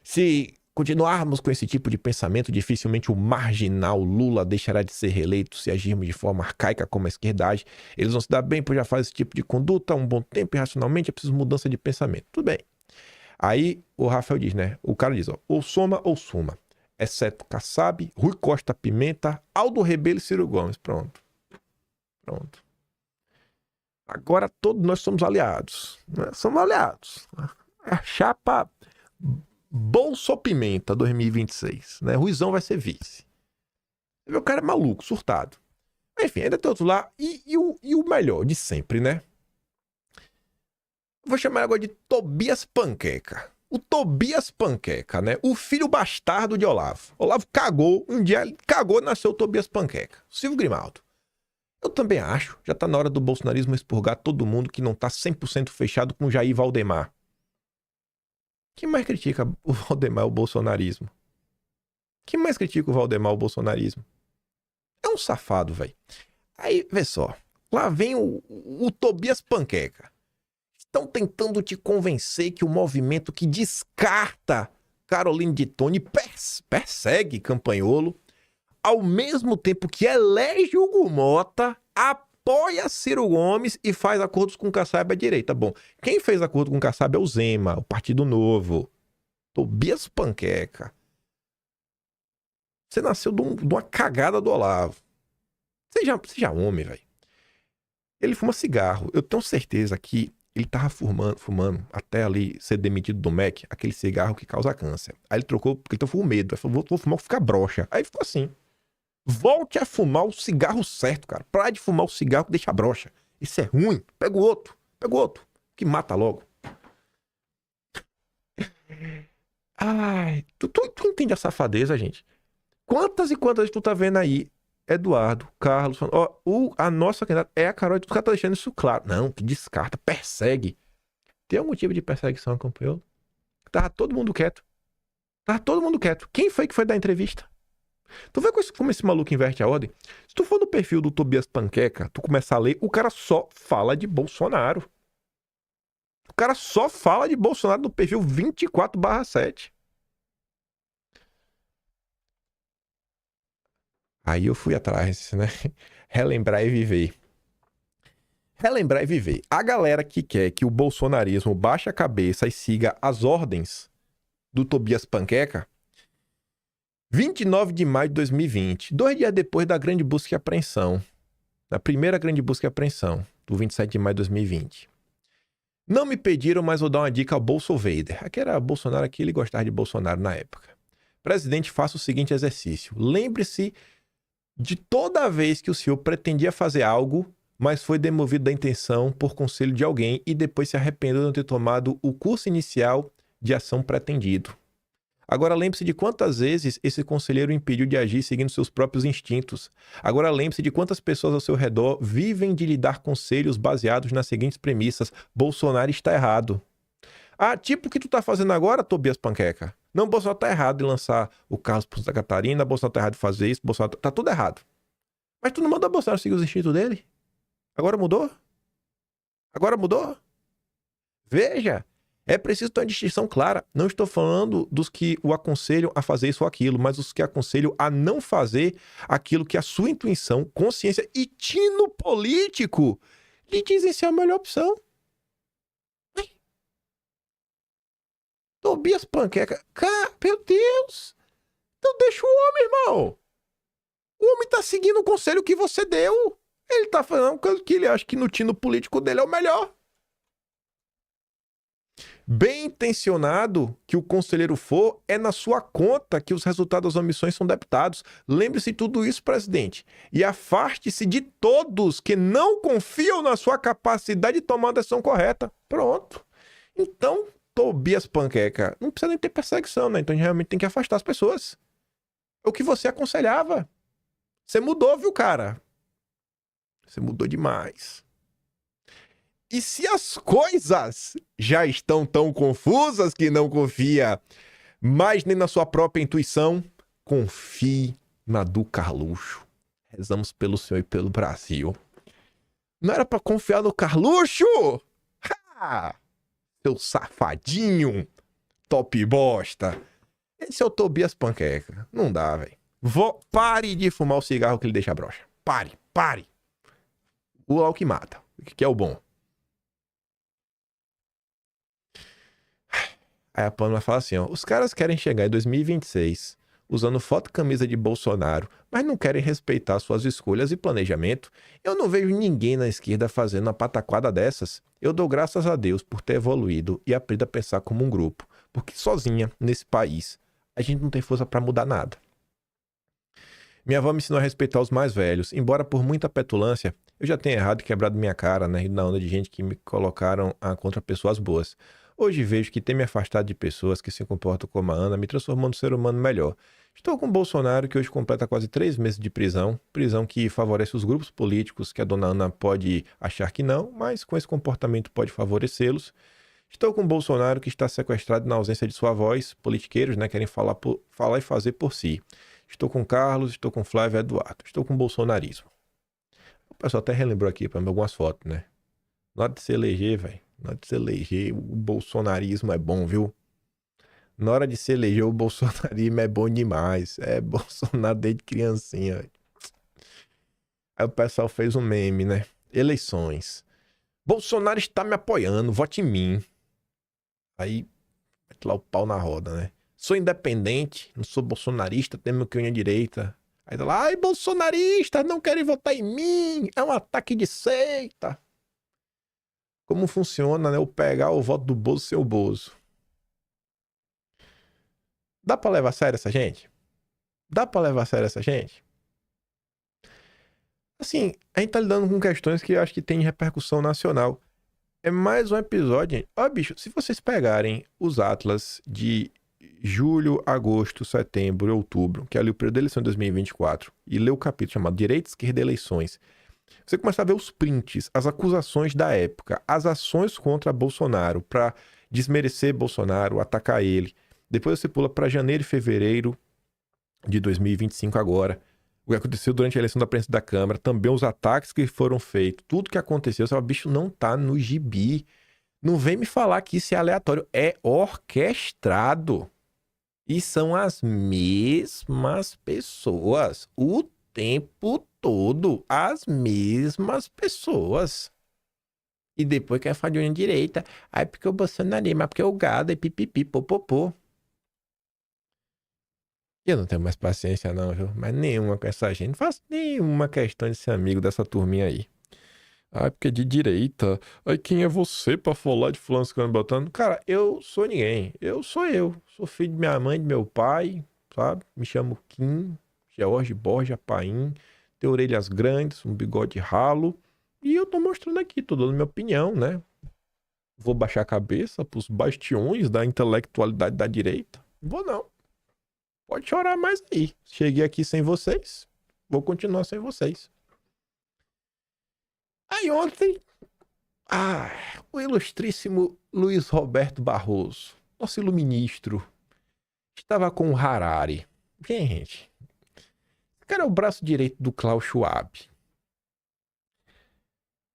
S6: Se continuarmos com esse tipo de pensamento, dificilmente o marginal Lula deixará de ser reeleito. Se agirmos de forma arcaica como a esquerda age, eles vão se dar bem, pois já faz esse tipo de conduta há um bom tempo e racionalmente é preciso mudança de pensamento. Tudo bem. Aí o Rafael diz, né? O cara diz, ó, ou soma ou suma. Exceto Kassab, Rui Costa Pimenta, Aldo Rebelo e Ciro Gomes. Pronto. Agora todos nós somos aliados. Né? Somos aliados. A chapa Bolsopimenta 2026, né? Ruizão vai ser vice. O cara é maluco, surtado. Enfim, ainda tem outro lá. E o melhor de sempre, né? Vou chamar agora de Tobias Panqueca. O Tobias Panqueca, né? O filho bastardo de Olavo. Olavo cagou, um dia ele cagou e nasceu o Tobias Panqueca. Silvio Grimaldo. Eu também acho, já tá na hora do bolsonarismo expurgar todo mundo que não tá 100% fechado com Jair Valdemar. Quem mais critica o Valdemar é o bolsonarismo. Quem mais critica o Valdemar, o bolsonarismo? É um safado, velho. Aí, vê só. Lá vem o Tobias Panqueca. Estão tentando te convencer que o movimento que descarta Caroline de Tone persegue Campagnolo, ao mesmo tempo que elege Hugo Mota, apoia Ciro Gomes e faz acordos com Kassab à direita. Bom, quem fez acordo com Kassab é o Zema, o Partido Novo. Tobias Panqueca. Você nasceu de uma cagada do Olavo. Seja homem, velho. Ele fuma cigarro. Eu tenho certeza que ele tava fumando até ali ser demitido do MEC, aquele cigarro que causa câncer. Aí ele trocou, porque ele ficou com medo. Ele falou, vou fumar, vou ficar broxa. Aí ficou assim. Volte a fumar o cigarro certo, cara. Para de fumar o cigarro que deixa broxa. Isso é ruim. Pega o outro. Que mata logo. Ai, tu entende a safadeza, gente? Quantas e quantas vezes tu tá vendo aí Eduardo, Carlos, falando, ó, a nossa candidata é a Carol, tu tá deixando isso claro. Não, que descarta, persegue. Tem algum tipo de perseguição no Campagnolo? Tava todo mundo quieto. Quem foi que foi dar entrevista? Tu vê como esse maluco inverte a ordem? Se tu for no perfil do Tobias Panqueca, tu começar a ler, o cara só fala de Bolsonaro. O cara só fala de Bolsonaro no perfil 24/7. Aí eu fui atrás, né? Relembrar e viver. A galera que quer que o bolsonarismo baixe a cabeça e siga as ordens do Tobias Panqueca, 29 de maio de 2020, 2 dias depois da grande busca e apreensão, da primeira grande busca e apreensão, do 27 de maio de 2020. Não me pediram, mas vou dar uma dica ao Bolsovader. Aqui era Bolsonaro, aqui ele gostava de Bolsonaro na época. Presidente, faça o seguinte exercício. Lembre-se de toda vez que o senhor pretendia fazer algo, mas foi demovido da intenção por conselho de alguém e depois se arrependeu de não ter tomado o curso inicial de ação pretendido. Agora lembre-se de quantas vezes esse conselheiro impediu de agir seguindo seus próprios instintos. Agora lembre-se de quantas pessoas ao seu redor vivem de lhe dar conselhos baseados nas seguintes premissas. Bolsonaro está errado. Ah, tipo o que tu tá fazendo agora, Tobias Panqueca? Não, Bolsonaro tá errado de lançar o Carlos por Santa Catarina, Bolsonaro tá errado de fazer isso, Bolsonaro tá tudo errado. Mas tu não manda Bolsonaro seguir os instintos dele? Agora mudou? Veja, é preciso ter uma distinção clara. Não estou falando dos que o aconselham a fazer isso ou aquilo, mas os que aconselham a não fazer aquilo que a sua intuição, consciência e tino político lhe dizem ser a melhor opção. Tobias Panqueca. Cara, meu Deus! Então deixa o homem, irmão. O homem tá seguindo o conselho que você deu. Ele tá falando que ele acha que no tino político dele é o melhor. Bem intencionado que o conselheiro for, é na sua conta que os resultados das omissões são debitados. Lembre-se de tudo isso, presidente. E afaste-se de todos que não confiam na sua capacidade de tomar a decisão correta. Pronto. Então, Tobias Panqueca, não precisa nem ter perseguição, né? Então a gente realmente tem que afastar as pessoas. É o que você aconselhava. Você mudou, viu, cara? Você mudou demais. E se as coisas já estão tão confusas que não confia mais nem na sua própria intuição, confie na do Carluxo. Rezamos pelo Senhor e pelo Brasil. Não era pra confiar no Carluxo? Ha! Seu safadinho, top bosta. Esse é o Tobias Panqueca. Não dá, velho. Pare de fumar o cigarro que ele deixa broxa. Pare. O álcool que mata, que é o bom. Aí a Pâmela fala assim, ó. Os caras querem chegar em 2026 usando foto e camisa de Bolsonaro, mas não querem respeitar suas escolhas e planejamento. Eu não vejo ninguém na esquerda fazendo uma pataquada dessas. Eu dou graças a Deus por ter evoluído e aprendido a pensar como um grupo. Porque sozinha, nesse país, a gente não tem força pra mudar nada. Minha avó me ensinou a respeitar os mais velhos. Embora por muita petulância, eu já tenha errado e quebrado minha cara, né? Na onda de gente que me colocaram contra pessoas boas. Hoje vejo que ter me afastado de pessoas que se comportam como a Ana me transformou num ser humano melhor. Estou com o Bolsonaro, que hoje completa quase 3 meses de prisão. Prisão que favorece os grupos políticos, que a dona Ana pode achar que não, mas com esse comportamento pode favorecê-los. Estou com o Bolsonaro que está sequestrado na ausência de sua voz. Politiqueiros, né, querem falar e fazer por si. Estou com Carlos, estou com Flávio Eduardo. Estou com o bolsonarismo. O pessoal até relembrou aqui para mim algumas fotos, né? Na hora de se eleger, velho. Na hora de se eleger, o bolsonarismo é bom, viu? Na hora de se eleger, o bolsonarismo é bom demais. É Bolsonaro desde criancinha, velho. Aí o pessoal fez um meme, né? Eleições. Bolsonaro está me apoiando, vote em mim. Aí, mete lá o pau na roda, né? Sou independente, não sou bolsonarista, tenho que unha direita. Aí tá lá, ai, bolsonaristas não querem votar em mim, é um ataque de seita. Como funciona, né? O pegar o voto do Bozo sem o Bozo. Dá pra levar a sério essa gente? Dá pra levar a sério essa gente? Assim, a gente tá lidando com questões que eu acho que tem repercussão nacional. É mais um episódio, gente. Ó, bicho, se vocês pegarem os atlas de julho, agosto, setembro e outubro, que é ali o período da eleição de 2024, e ler o capítulo chamado Direita, Esquerda e Eleições, você começa a ver os prints, as acusações da época, as ações contra Bolsonaro, pra desmerecer Bolsonaro, atacar ele. Depois você pula pra janeiro e fevereiro de 2025 agora. O que aconteceu durante a eleição da presidência da Câmara, também os ataques que foram feitos, tudo que aconteceu, você fala, bicho, não tá no gibi. Não vem me falar que isso é aleatório, é orquestrado. E são as mesmas pessoas, o tempo todo, as mesmas pessoas. E depois quer falar de unha direita, aí porque o bolsonarismo, porque o gado, e pipipi, popopô. Eu não tenho mais paciência não, viu? Mas nenhuma com essa gente. Não faço nenhuma questão de ser amigo dessa turminha aí. Ai, porque é de direita. Ai, quem é você pra falar de fulano ficando botando? Cara, eu sou ninguém. Eu sou eu. Sou filho de minha mãe, de meu pai, sabe? Me chamo Kim, George Borja Paim. Tenho orelhas grandes, um bigode ralo. E eu tô mostrando aqui, tô dando minha opinião, né? Vou baixar a cabeça pros bastiões da intelectualidade da direita? Vou não. Pode chorar mais aí. Cheguei aqui sem vocês, vou continuar sem vocês. Aí ontem, o ilustríssimo Luiz Roberto Barroso, nosso iluministro, estava com o Harari. Gente, esse cara é o braço direito do Klaus Schwab.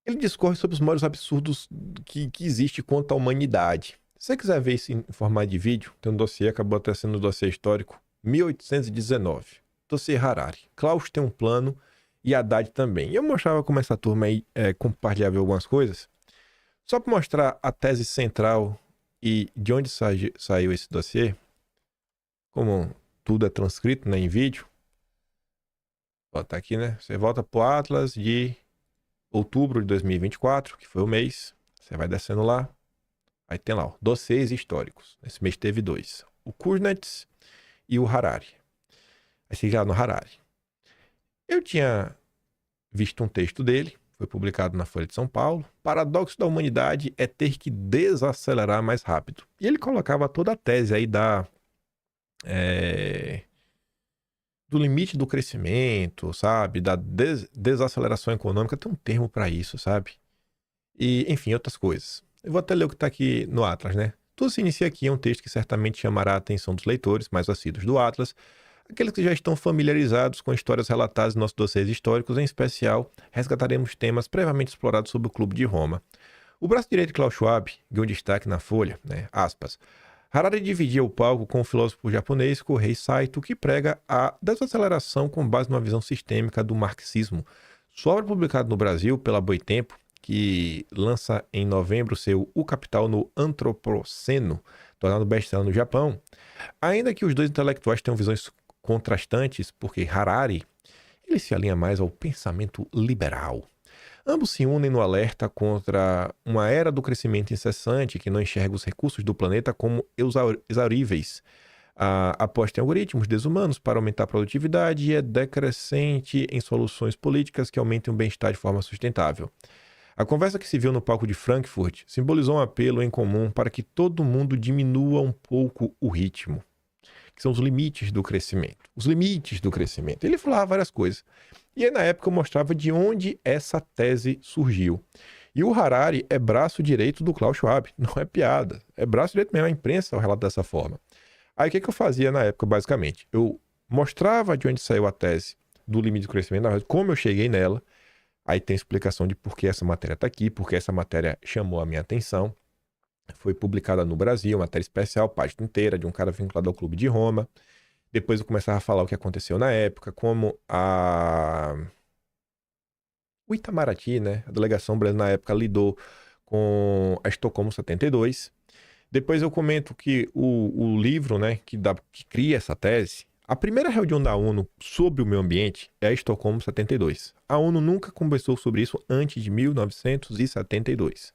S6: Ele discorre sobre os maiores absurdos que existe contra a humanidade. Se você quiser ver isso em formato de vídeo, tem um dossiê, acabou até sendo um dossiê histórico, 1819. Dossiê Harari. Klaus tem um plano e Haddad também. E eu mostrava como essa turma aí compartilhava algumas coisas, só para mostrar a tese central e de onde saiu esse dossiê. Como tudo é transcrito, né, em vídeo. Tá aqui, né? Você volta pro Atlas de outubro de 2024, que foi o mês. Você vai descendo lá. Aí tem lá, ó, dossiês históricos. Esse mês teve 2. O Kuznets e o Harari. Aí você já no Harari. Eu tinha visto um texto dele, foi publicado na Folha de São Paulo. Paradoxo da humanidade é ter que desacelerar mais rápido. E ele colocava toda a tese aí do limite do crescimento, sabe? Da desaceleração econômica. Tem um termo para isso, sabe? E, enfim, outras coisas. Eu vou até ler o que está aqui no Atlas, né? Tudo se inicia aqui, é um texto que certamente chamará a atenção dos leitores mais assíduos do Atlas, aqueles que já estão familiarizados com histórias relatadas em nossos dossiês históricos. Em especial, resgataremos temas previamente explorados sobre o Clube de Roma. O braço direito de Klaus Schwab ganhou destaque na Folha, né? Aspas. Harari dividia o palco com o filósofo japonês Kohei Saito, que prega a desaceleração com base numa visão sistêmica do marxismo. Sua obra publicada no Brasil pela Boitempo, que lança em novembro seu O Capital no Antropoceno, tornado best-seller no Japão. Ainda que os dois intelectuais tenham visões contrastantes, porque Harari ele se alinha mais ao pensamento liberal. Ambos se unem no alerta contra uma era do crescimento incessante que não enxerga os recursos do planeta como exauríveis. Aposta em algoritmos desumanos para aumentar a produtividade e é decrescente em soluções políticas que aumentem o bem-estar de forma sustentável. A conversa que se viu no palco de Frankfurt simbolizou um apelo em comum para que todo mundo diminua um pouco o ritmo, que são os limites do crescimento. Os limites do crescimento. Ele falava várias coisas. E aí, na época, eu mostrava de onde essa tese surgiu. E o Harari é braço direito do Klaus Schwab, não é piada. É braço direito mesmo, a imprensa relata dessa forma. Aí o que eu fazia na época, basicamente? Eu mostrava de onde saiu a tese do limite de crescimento, como eu cheguei nela. Aí tem explicação de por que essa matéria está aqui, por que essa matéria chamou a minha atenção. Foi publicada no Brasil, matéria especial, página inteira, de um cara vinculado ao Clube de Roma. Depois eu começava a falar o que aconteceu na época, como o Itamaraty, né? A delegação brasileira na época lidou com a Estocolmo 72. Depois eu comento que o livro, né, que cria essa tese, a primeira reunião da ONU sobre o meio ambiente é a Estocolmo 72. A ONU nunca conversou sobre isso antes de 1972.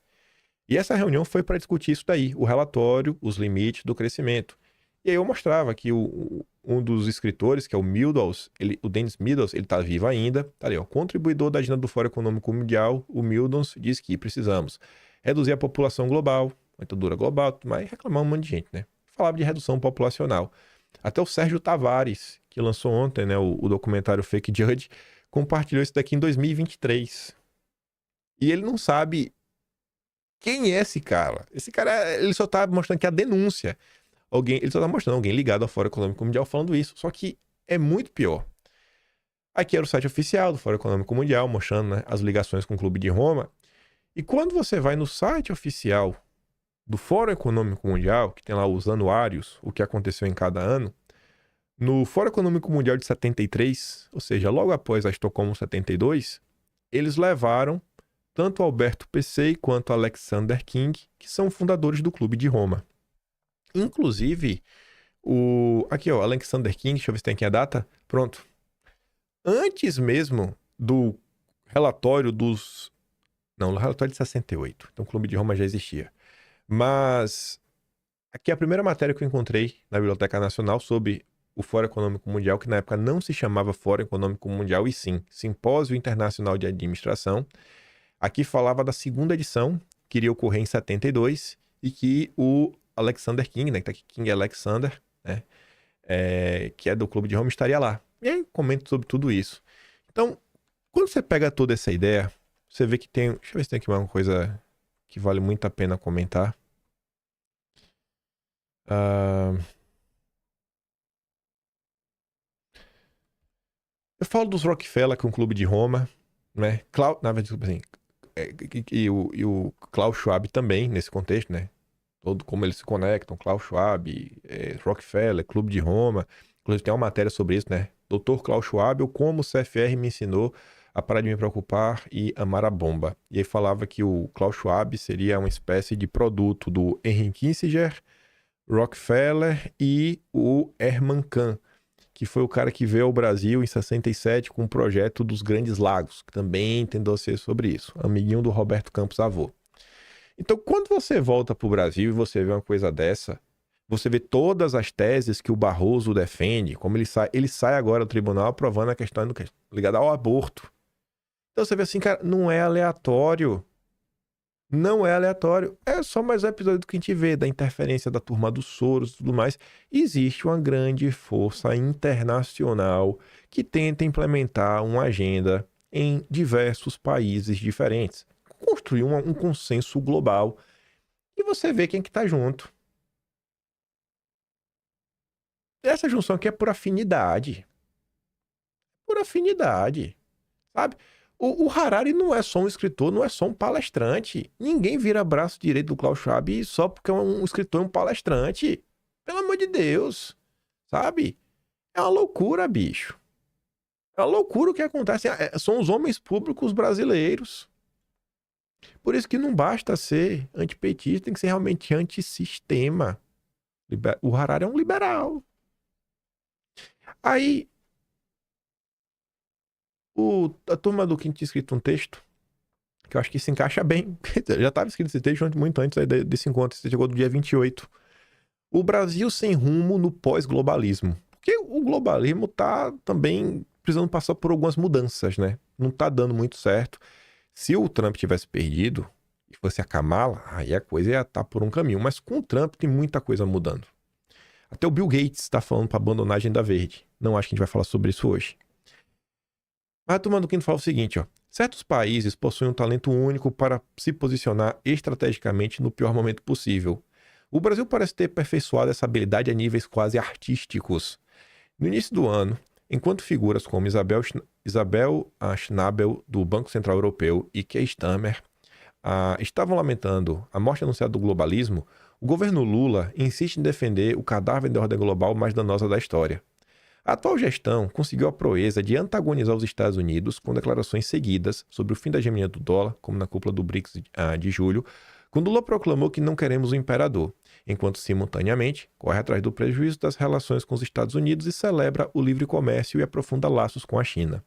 S6: E essa reunião foi para discutir isso daí, o relatório, os limites do crescimento. E aí eu mostrava que um dos escritores, que é o Meadows, o Dennis Meadows, ele está vivo ainda, tá ali, ó, contribuidor da agenda do Fórum Econômico Mundial, o Meadows diz que precisamos reduzir a população global, a dura global, mas reclamar um monte de gente, né? Falava de redução populacional. Até o Sérgio Tavares, que lançou ontem, né, o documentário Fake Judge, compartilhou isso daqui em 2023. E ele não sabe quem é esse cara. Esse cara, ele só tá mostrando que a denúncia. Ele só tá mostrando alguém ligado ao Fórum Econômico Mundial falando isso. Só que é muito pior. Aqui era o site oficial do Fórum Econômico Mundial, mostrando, né, as ligações com o Clube de Roma. E quando você vai no site oficial do Fórum Econômico Mundial, que tem lá os anuários, o que aconteceu em cada ano, no Fórum Econômico Mundial de 73, ou seja, logo após a Estocolmo 72, eles levaram tanto Alberto Pesce quanto Alexander King, que são fundadores do Clube de Roma. Inclusive, aqui ó, Alexander King, deixa eu ver se tem aqui a data, pronto. Antes mesmo do relatório o relatório de 68, então o Clube de Roma já existia. Mas aqui é a primeira matéria que eu encontrei na Biblioteca Nacional sobre o Fórum Econômico Mundial, que na época não se chamava Fórum Econômico Mundial, e sim Simpósio Internacional de Administração. Aqui falava da segunda edição, que iria ocorrer em 72, e que o Alexander King, né, que tá aqui, King Alexander, né, que é do Clube de Roma, estaria lá. E aí comento sobre tudo isso. Então, quando você pega toda essa ideia, você vê que tem... Deixa eu ver se tem aqui uma coisa que vale muito a pena comentar. Eu falo dos Rockefeller com o Clube de Roma, né? Na verdade, assim, e o Klaus Schwab também, nesse contexto, né? Todo como eles se conectam, Klaus Schwab, Rockefeller, Clube de Roma. Inclusive tem uma matéria sobre isso, né? Dr. Klaus Schwab, ou como o CFR me ensinou a parar de me preocupar e amar a bomba. E aí falava que o Klaus Schwab seria uma espécie de produto do Henry Kissinger, Rockefeller e o Herman Kahn, que foi o cara que veio ao Brasil em 67 com o projeto dos Grandes Lagos, que também tentou ser sobre isso. Amiguinho do Roberto Campos Avô. Então, quando você volta para o Brasil e você vê uma coisa dessa, você vê todas as teses que o Barroso defende, como ele sai agora do tribunal aprovando a questão ligada ao aborto. Então você vê assim, cara, não é aleatório. Não é aleatório. É só mais um episódio do que a gente vê, da interferência da turma dos Soros e tudo mais. Existe uma grande força internacional que tenta implementar uma agenda em diversos países diferentes. Construir um consenso global. E você vê quem que tá junto. Essa junção aqui é por afinidade. Por afinidade. Sabe? O Harari não é só um escritor, não é só um palestrante. Ninguém vira braço direito do Klaus Schwab só porque é um escritor e um palestrante. Pelo amor de Deus. Sabe? É uma loucura, bicho. É uma loucura o que acontece. São os homens públicos brasileiros. Por isso que não basta ser antipetista, tem que ser realmente antissistema. O Harari é um liberal. Aí... a turma do Quinto tinha escrito um texto que eu acho que se encaixa bem. Já estava escrito esse texto muito antes aí desse encontro. Esse chegou do dia 28. O Brasil sem rumo no pós-globalismo. Porque o globalismo tá também precisando passar por algumas mudanças, né? Não tá dando muito certo. Se o Trump tivesse perdido e fosse a Kamala, aí a coisa ia estar por um caminho. Mas com o Trump tem muita coisa mudando. Até o Bill Gates está falando para abandonar a Agenda Verde. Não acho que a gente vai falar sobre isso hoje. Mas a turma do Quinto fala o seguinte, ó. Certos países possuem um talento único para se posicionar estrategicamente no pior momento possível. O Brasil parece ter aperfeiçoado essa habilidade a níveis quase artísticos. No início do ano, enquanto figuras como Isabel Schnabel, do Banco Central Europeu, e Keir Starmer estavam lamentando a morte anunciada do globalismo, o governo Lula insiste em defender o cadáver da ordem global mais danosa da história. A atual gestão conseguiu a proeza de antagonizar os Estados Unidos com declarações seguidas sobre o fim da hegemonia do dólar, como na cúpula do BRICS de julho, quando Lula proclamou que não queremos um imperador, enquanto simultaneamente corre atrás do prejuízo das relações com os Estados Unidos e celebra o livre comércio e aprofunda laços com a China.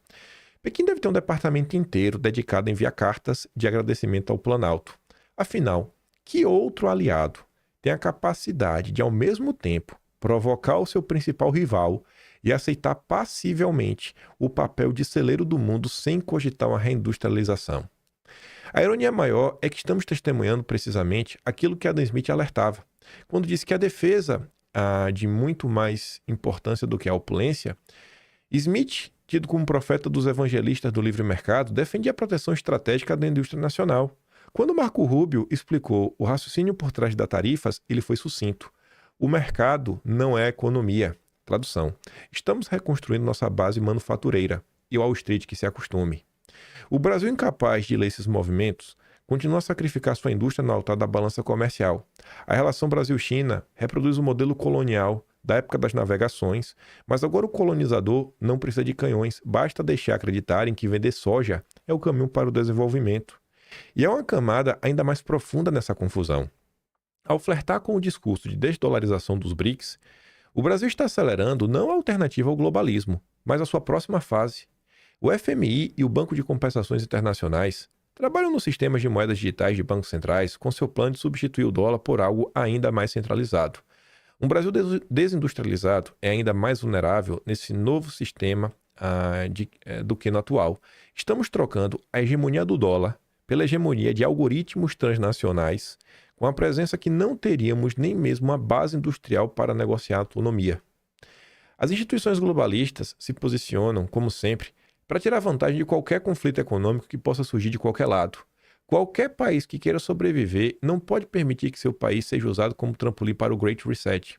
S6: Pequim deve ter um departamento inteiro dedicado a enviar cartas de agradecimento ao Planalto. Afinal, que outro aliado tem a capacidade de, ao mesmo tempo, provocar o seu principal rival e aceitar passivelmente o papel de celeiro do mundo sem cogitar uma reindustrialização? A ironia maior é que estamos testemunhando precisamente aquilo que Adam Smith alertava, quando disse que a defesa de muito mais importância do que a opulência. Smith, tido como profeta dos evangelistas do livre mercado, defendia a proteção estratégica da indústria nacional. Quando Marco Rubio explicou o raciocínio por trás das tarifas, ele foi sucinto. O mercado não é economia. Tradução: estamos reconstruindo nossa base manufatureira e o Wall Street que se acostume. O Brasil, incapaz de ler esses movimentos, continua a sacrificar sua indústria no altar da balança comercial. A relação Brasil-China reproduz o modelo colonial da época das navegações, mas agora o colonizador não precisa de canhões, basta deixar acreditarem que vender soja é o caminho para o desenvolvimento. E há uma camada ainda mais profunda nessa confusão. Ao flertar com o discurso de desdolarização dos BRICS, o Brasil está acelerando não a alternativa ao globalismo, mas a sua próxima fase. O FMI e o Banco de Compensações Internacionais trabalham nos sistemas de moedas digitais de bancos centrais com seu plano de substituir o dólar por algo ainda mais centralizado. Um Brasil desindustrializado é ainda mais vulnerável nesse novo sistema do que no atual. Estamos trocando a hegemonia do dólar pela hegemonia de algoritmos transnacionais, com a presença que não teríamos nem mesmo uma base industrial para negociar a autonomia. As instituições globalistas se posicionam, como sempre, para tirar vantagem de qualquer conflito econômico que possa surgir de qualquer lado. Qualquer país que queira sobreviver não pode permitir que seu país seja usado como trampolim para o Great Reset.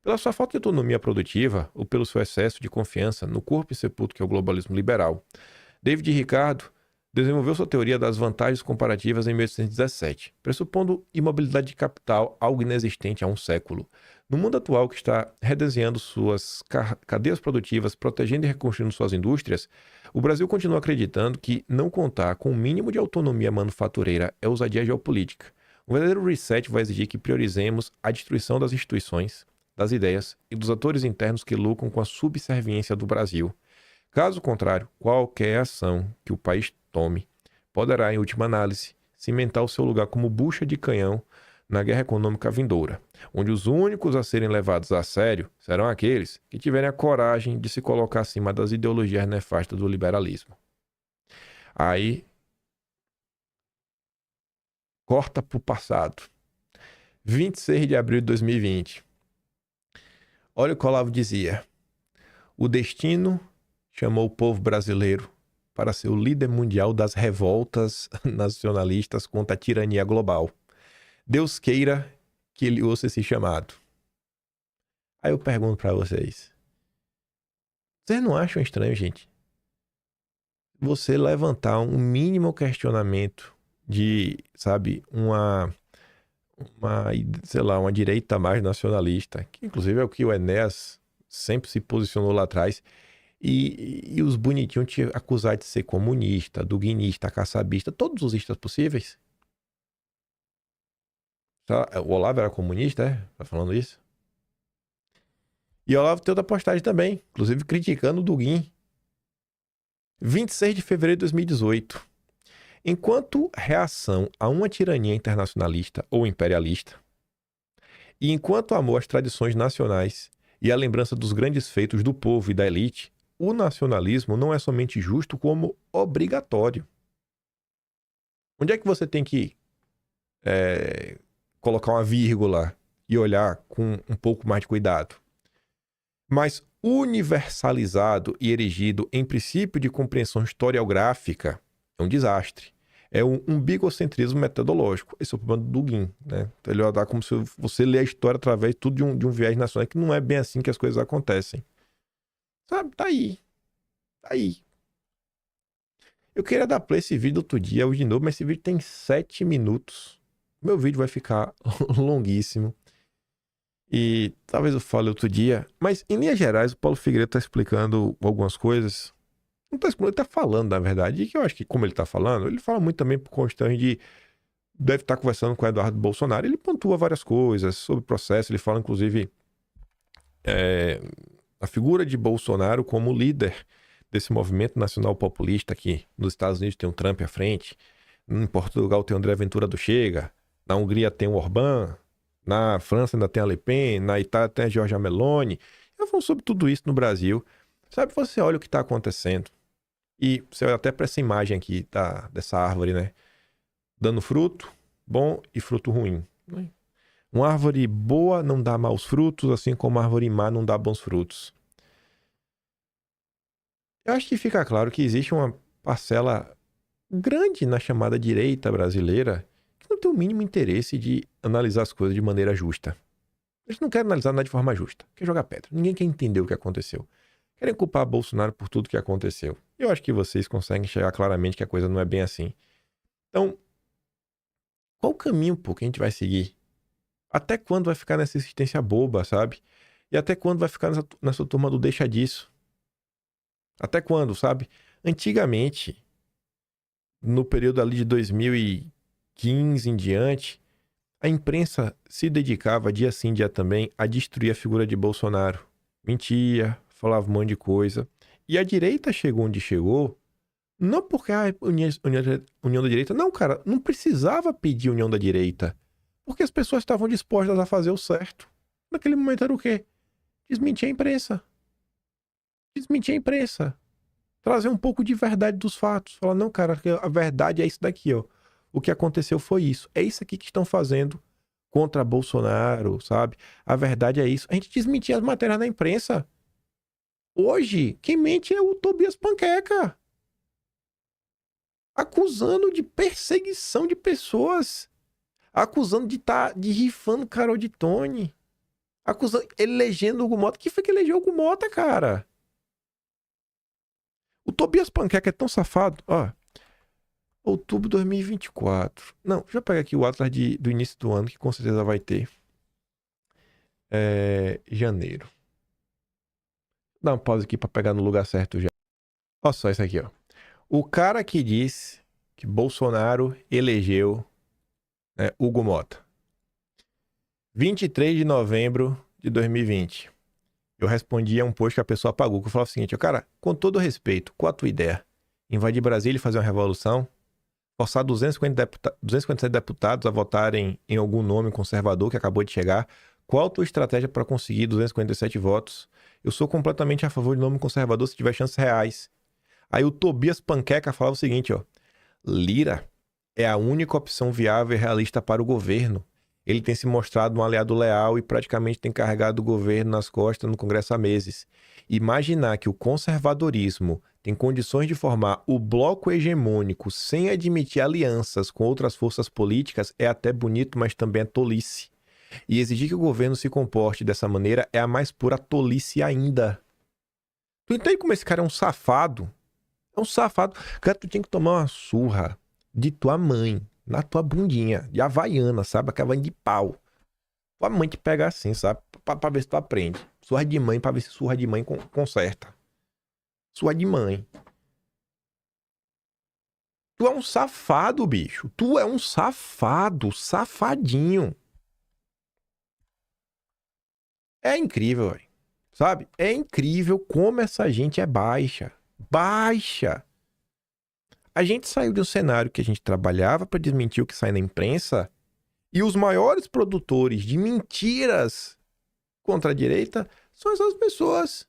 S6: Pela sua falta de autonomia produtiva ou pelo seu excesso de confiança no corpo insepulto que é o globalismo liberal, David Ricardo desenvolveu sua teoria das vantagens comparativas em 1817, pressupondo imobilidade de capital algo inexistente há um século. No mundo atual que está redesenhando suas cadeias produtivas, protegendo e reconstruindo suas indústrias, o Brasil continua acreditando que não contar com o mínimo de autonomia manufatureira é ousadia geopolítica. Um verdadeiro reset vai exigir que priorizemos a destruição das instituições, das ideias e dos atores internos que lucram com a subserviência do Brasil. Caso contrário, qualquer ação que o país tome poderá, em última análise, cimentar o seu lugar como bucha de canhão na guerra econômica vindoura, onde os únicos a serem levados a sério serão aqueles que tiverem a coragem de se colocar acima das ideologias nefastas do liberalismo. Aí, corta para o passado. 26 de abril de 2020. Olha o que o Olavo dizia. O destino chamou o povo brasileiro para ser o líder mundial das revoltas nacionalistas contra a tirania global. Deus queira que ele ouça esse chamado. Aí eu pergunto para vocês. Vocês não acham estranho, gente? Você levantar um mínimo questionamento de, sabe, uma direita mais nacionalista, que inclusive é o que o Enéas sempre se posicionou lá atrás, e os bonitinhos te acusar de ser comunista, duguinista, caçabista, todos os istas possíveis. O Olavo era comunista, é? Tá falando isso? E o Olavo tem outra postagem também, inclusive criticando o Duguin. 26 de fevereiro de 2018. Enquanto reação a uma tirania internacionalista ou imperialista, e enquanto amor às tradições nacionais e a lembrança dos grandes feitos do povo e da elite, o nacionalismo não é somente justo, como obrigatório. Onde é que você tem que colocar uma vírgula e olhar com um pouco mais de cuidado? Mas universalizado e erigido em princípio de compreensão historiográfica É um desastre. É um umbigocentrismo metodológico. Esse é o problema do Dugin, né? Então, ele vai dar como se você lê a história através tudo de um viés nacional, que não é bem assim que as coisas acontecem. Sabe? Tá aí. Tá aí. Eu queria dar play esse vídeo outro dia, hoje de novo, mas esse vídeo tem 7 minutos. Meu vídeo vai ficar longuíssimo. E talvez eu fale outro dia. Mas, em linhas gerais, o Paulo Figueiredo tá explicando algumas coisas. Não tá explicando, ele tá falando, na verdade. E que eu acho que, como ele tá falando, ele fala muito também por questão de... Deve estar conversando com o Eduardo Bolsonaro. Ele pontua várias coisas sobre o processo. Ele fala, inclusive, a figura de Bolsonaro como líder desse movimento nacional populista aqui. Nos Estados Unidos tem o Trump à frente. Em Portugal tem o André Ventura do Chega. Na Hungria tem o Orbán. Na França ainda tem a Le Pen. Na Itália tem a Giorgia Meloni. Eu falo sobre tudo isso no Brasil. Sabe, você olha o que está acontecendo. E você olha até para essa imagem aqui dessa árvore, né? Dando fruto bom e fruto ruim. Uma árvore boa não dá maus frutos, assim como uma árvore má não dá bons frutos. Eu acho que fica claro que existe uma parcela grande na chamada direita brasileira que não tem o mínimo interesse de analisar as coisas de maneira justa. Eles não querem analisar nada de forma justa. Quer jogar pedra. Ninguém quer entender o que aconteceu. Querem culpar Bolsonaro por tudo que aconteceu. Eu acho que vocês conseguem enxergar claramente que a coisa não é bem assim. Então, qual o caminho, pô, que a gente vai seguir? Até quando vai ficar nessa existência boba, sabe? E até quando vai ficar nessa turma do deixa disso? Até quando, sabe? Antigamente, no período ali de 2015 em diante, a imprensa se dedicava dia sim, dia também a destruir a figura de Bolsonaro. Mentia, falava um monte de coisa. E a direita chegou onde chegou, não porque a união da direita... Não, cara, não precisava pedir união da direita. Porque as pessoas estavam dispostas a fazer o certo. Naquele momento era o quê? Desmentir a imprensa. Desmentir a imprensa. Trazer um pouco de verdade dos fatos. Falar, não, cara, a verdade é isso daqui, ó. O que aconteceu foi isso. É isso aqui que estão fazendo contra Bolsonaro, sabe? A verdade é isso. A gente desmentia as matérias na imprensa. Hoje, quem mente é o Tobias Panqueca. Acusando de perseguição de pessoas. Acusando de rifando Carol de Tone. Acusando, elegendo o Hugo Mota. Quem foi que elegeu o Hugo Mota, cara? O Tobias Panqueca é tão safado. Ó, outubro de 2024. Não, deixa eu pegar aqui o atlas do início do ano, que com certeza vai ter. Janeiro. Dá uma pausa aqui pra pegar no lugar certo já. Olha só isso aqui, ó. O cara que disse que Bolsonaro elegeu Hugo Mota. 23 de novembro de 2020. Eu respondi a um post que a pessoa apagou, que eu falava o seguinte, cara, com todo respeito, qual a tua ideia? Invadir Brasília e fazer uma revolução? Forçar 257 deputados a votarem em algum nome conservador que acabou de chegar? Qual a tua estratégia para conseguir 257 votos? Eu sou completamente a favor de nome conservador se tiver chances reais. Aí o Tobias Panqueca falava o seguinte, ó. Lira é a única opção viável e realista para o governo. Ele tem se mostrado um aliado leal e praticamente tem carregado o governo nas costas no Congresso há meses. Imaginar que o conservadorismo tem condições de formar o bloco hegemônico sem admitir alianças com outras forças políticas é até bonito, mas também é tolice. E exigir que o governo se comporte dessa maneira é a mais pura tolice ainda. Tu entende como esse cara é um safado? É um safado. Cara, tu tinha que tomar uma surra de tua mãe, na tua bundinha, de havaiana, sabe? Aquela de pau. Tua mãe te pega assim, sabe? Pra ver se tu aprende. Surra de mãe, pra ver se surra de mãe conserta. Surra de mãe. Tu é um safado, bicho. Tu é um safado, safadinho. É incrível, velho. Sabe? É incrível como essa gente é baixa. Baixa. A gente saiu de um cenário que a gente trabalhava para desmentir o que sai na imprensa e os maiores produtores de mentiras contra a direita são essas pessoas.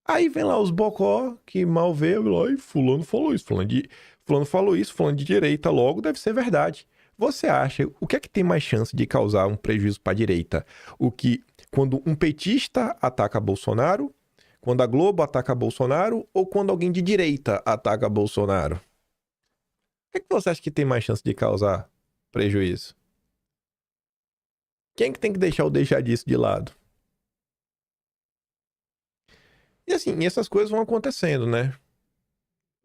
S6: Aí vem lá os bocó que mal vê lá e fulano falou isso, fulano falou isso, fulano de direita, logo deve ser verdade. Você acha, o que é que tem mais chance de causar um prejuízo para a direita? Quando um petista ataca Bolsonaro, quando a Globo ataca Bolsonaro ou quando alguém de direita ataca Bolsonaro? O que você acha que tem mais chance de causar prejuízo? Quem que tem que deixar disso de lado? E assim, essas coisas vão acontecendo, né?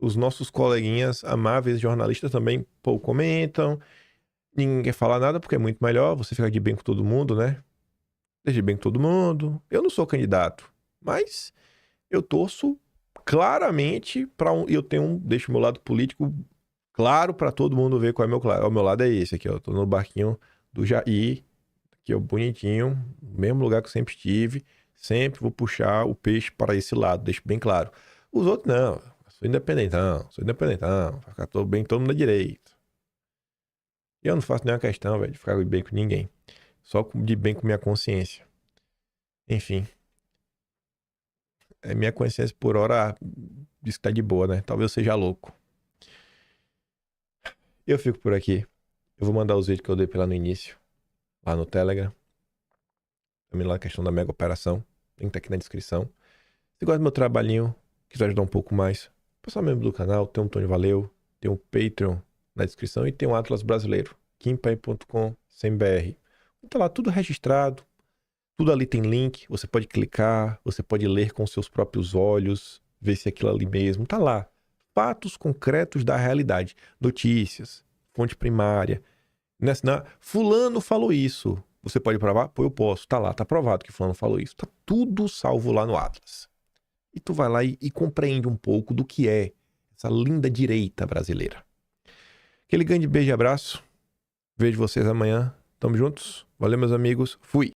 S6: Os nossos coleguinhas amáveis jornalistas também pouco comentam. Ninguém quer falar nada porque é muito melhor você ficar de bem com todo mundo, né? Deixa de bem com todo mundo. Eu não sou candidato, mas eu torço claramente para eu deixo o meu lado político claro para todo mundo ver qual é o meu lado é esse aqui, ó. Eu tô no barquinho do Jair, aqui ó, bonitinho, mesmo lugar que eu sempre estive, sempre vou puxar o peixe para esse lado, deixo bem claro. Os outros não, sou independentão, vai ficar todo mundo da direita. E eu não faço nenhuma questão, velho, de ficar de bem com ninguém. Só de bem com minha consciência. Enfim. Minha consciência por hora diz que tá de boa, né? Talvez eu seja louco. Eu fico por aqui. Eu vou mandar os vídeos que eu dei lá no início. Lá no Telegram. Também lá a questão da mega operação. Tem que estar aqui na descrição. Se gosta do meu trabalhinho, quiser ajudar um pouco mais, pessoal membro do canal, tem um Tony Valeu, tem um Patreon na descrição e tem um Atlas Brasileiro, kimpai.com.br. Tá lá tudo registrado, tudo ali tem link, você pode clicar, você pode ler com seus próprios olhos, ver se é aquilo ali mesmo, tá lá. Fatos concretos da realidade, notícias, fonte primária. Fulano falou isso, você pode provar? Pô, eu posso, tá lá, tá provado que fulano falou isso. Tá tudo salvo lá no Atlas. E tu vai lá e compreende um pouco do que é essa linda direita brasileira. Aquele grande beijo e abraço. Vejo vocês amanhã. Tamo juntos. Valeu, meus amigos. Fui.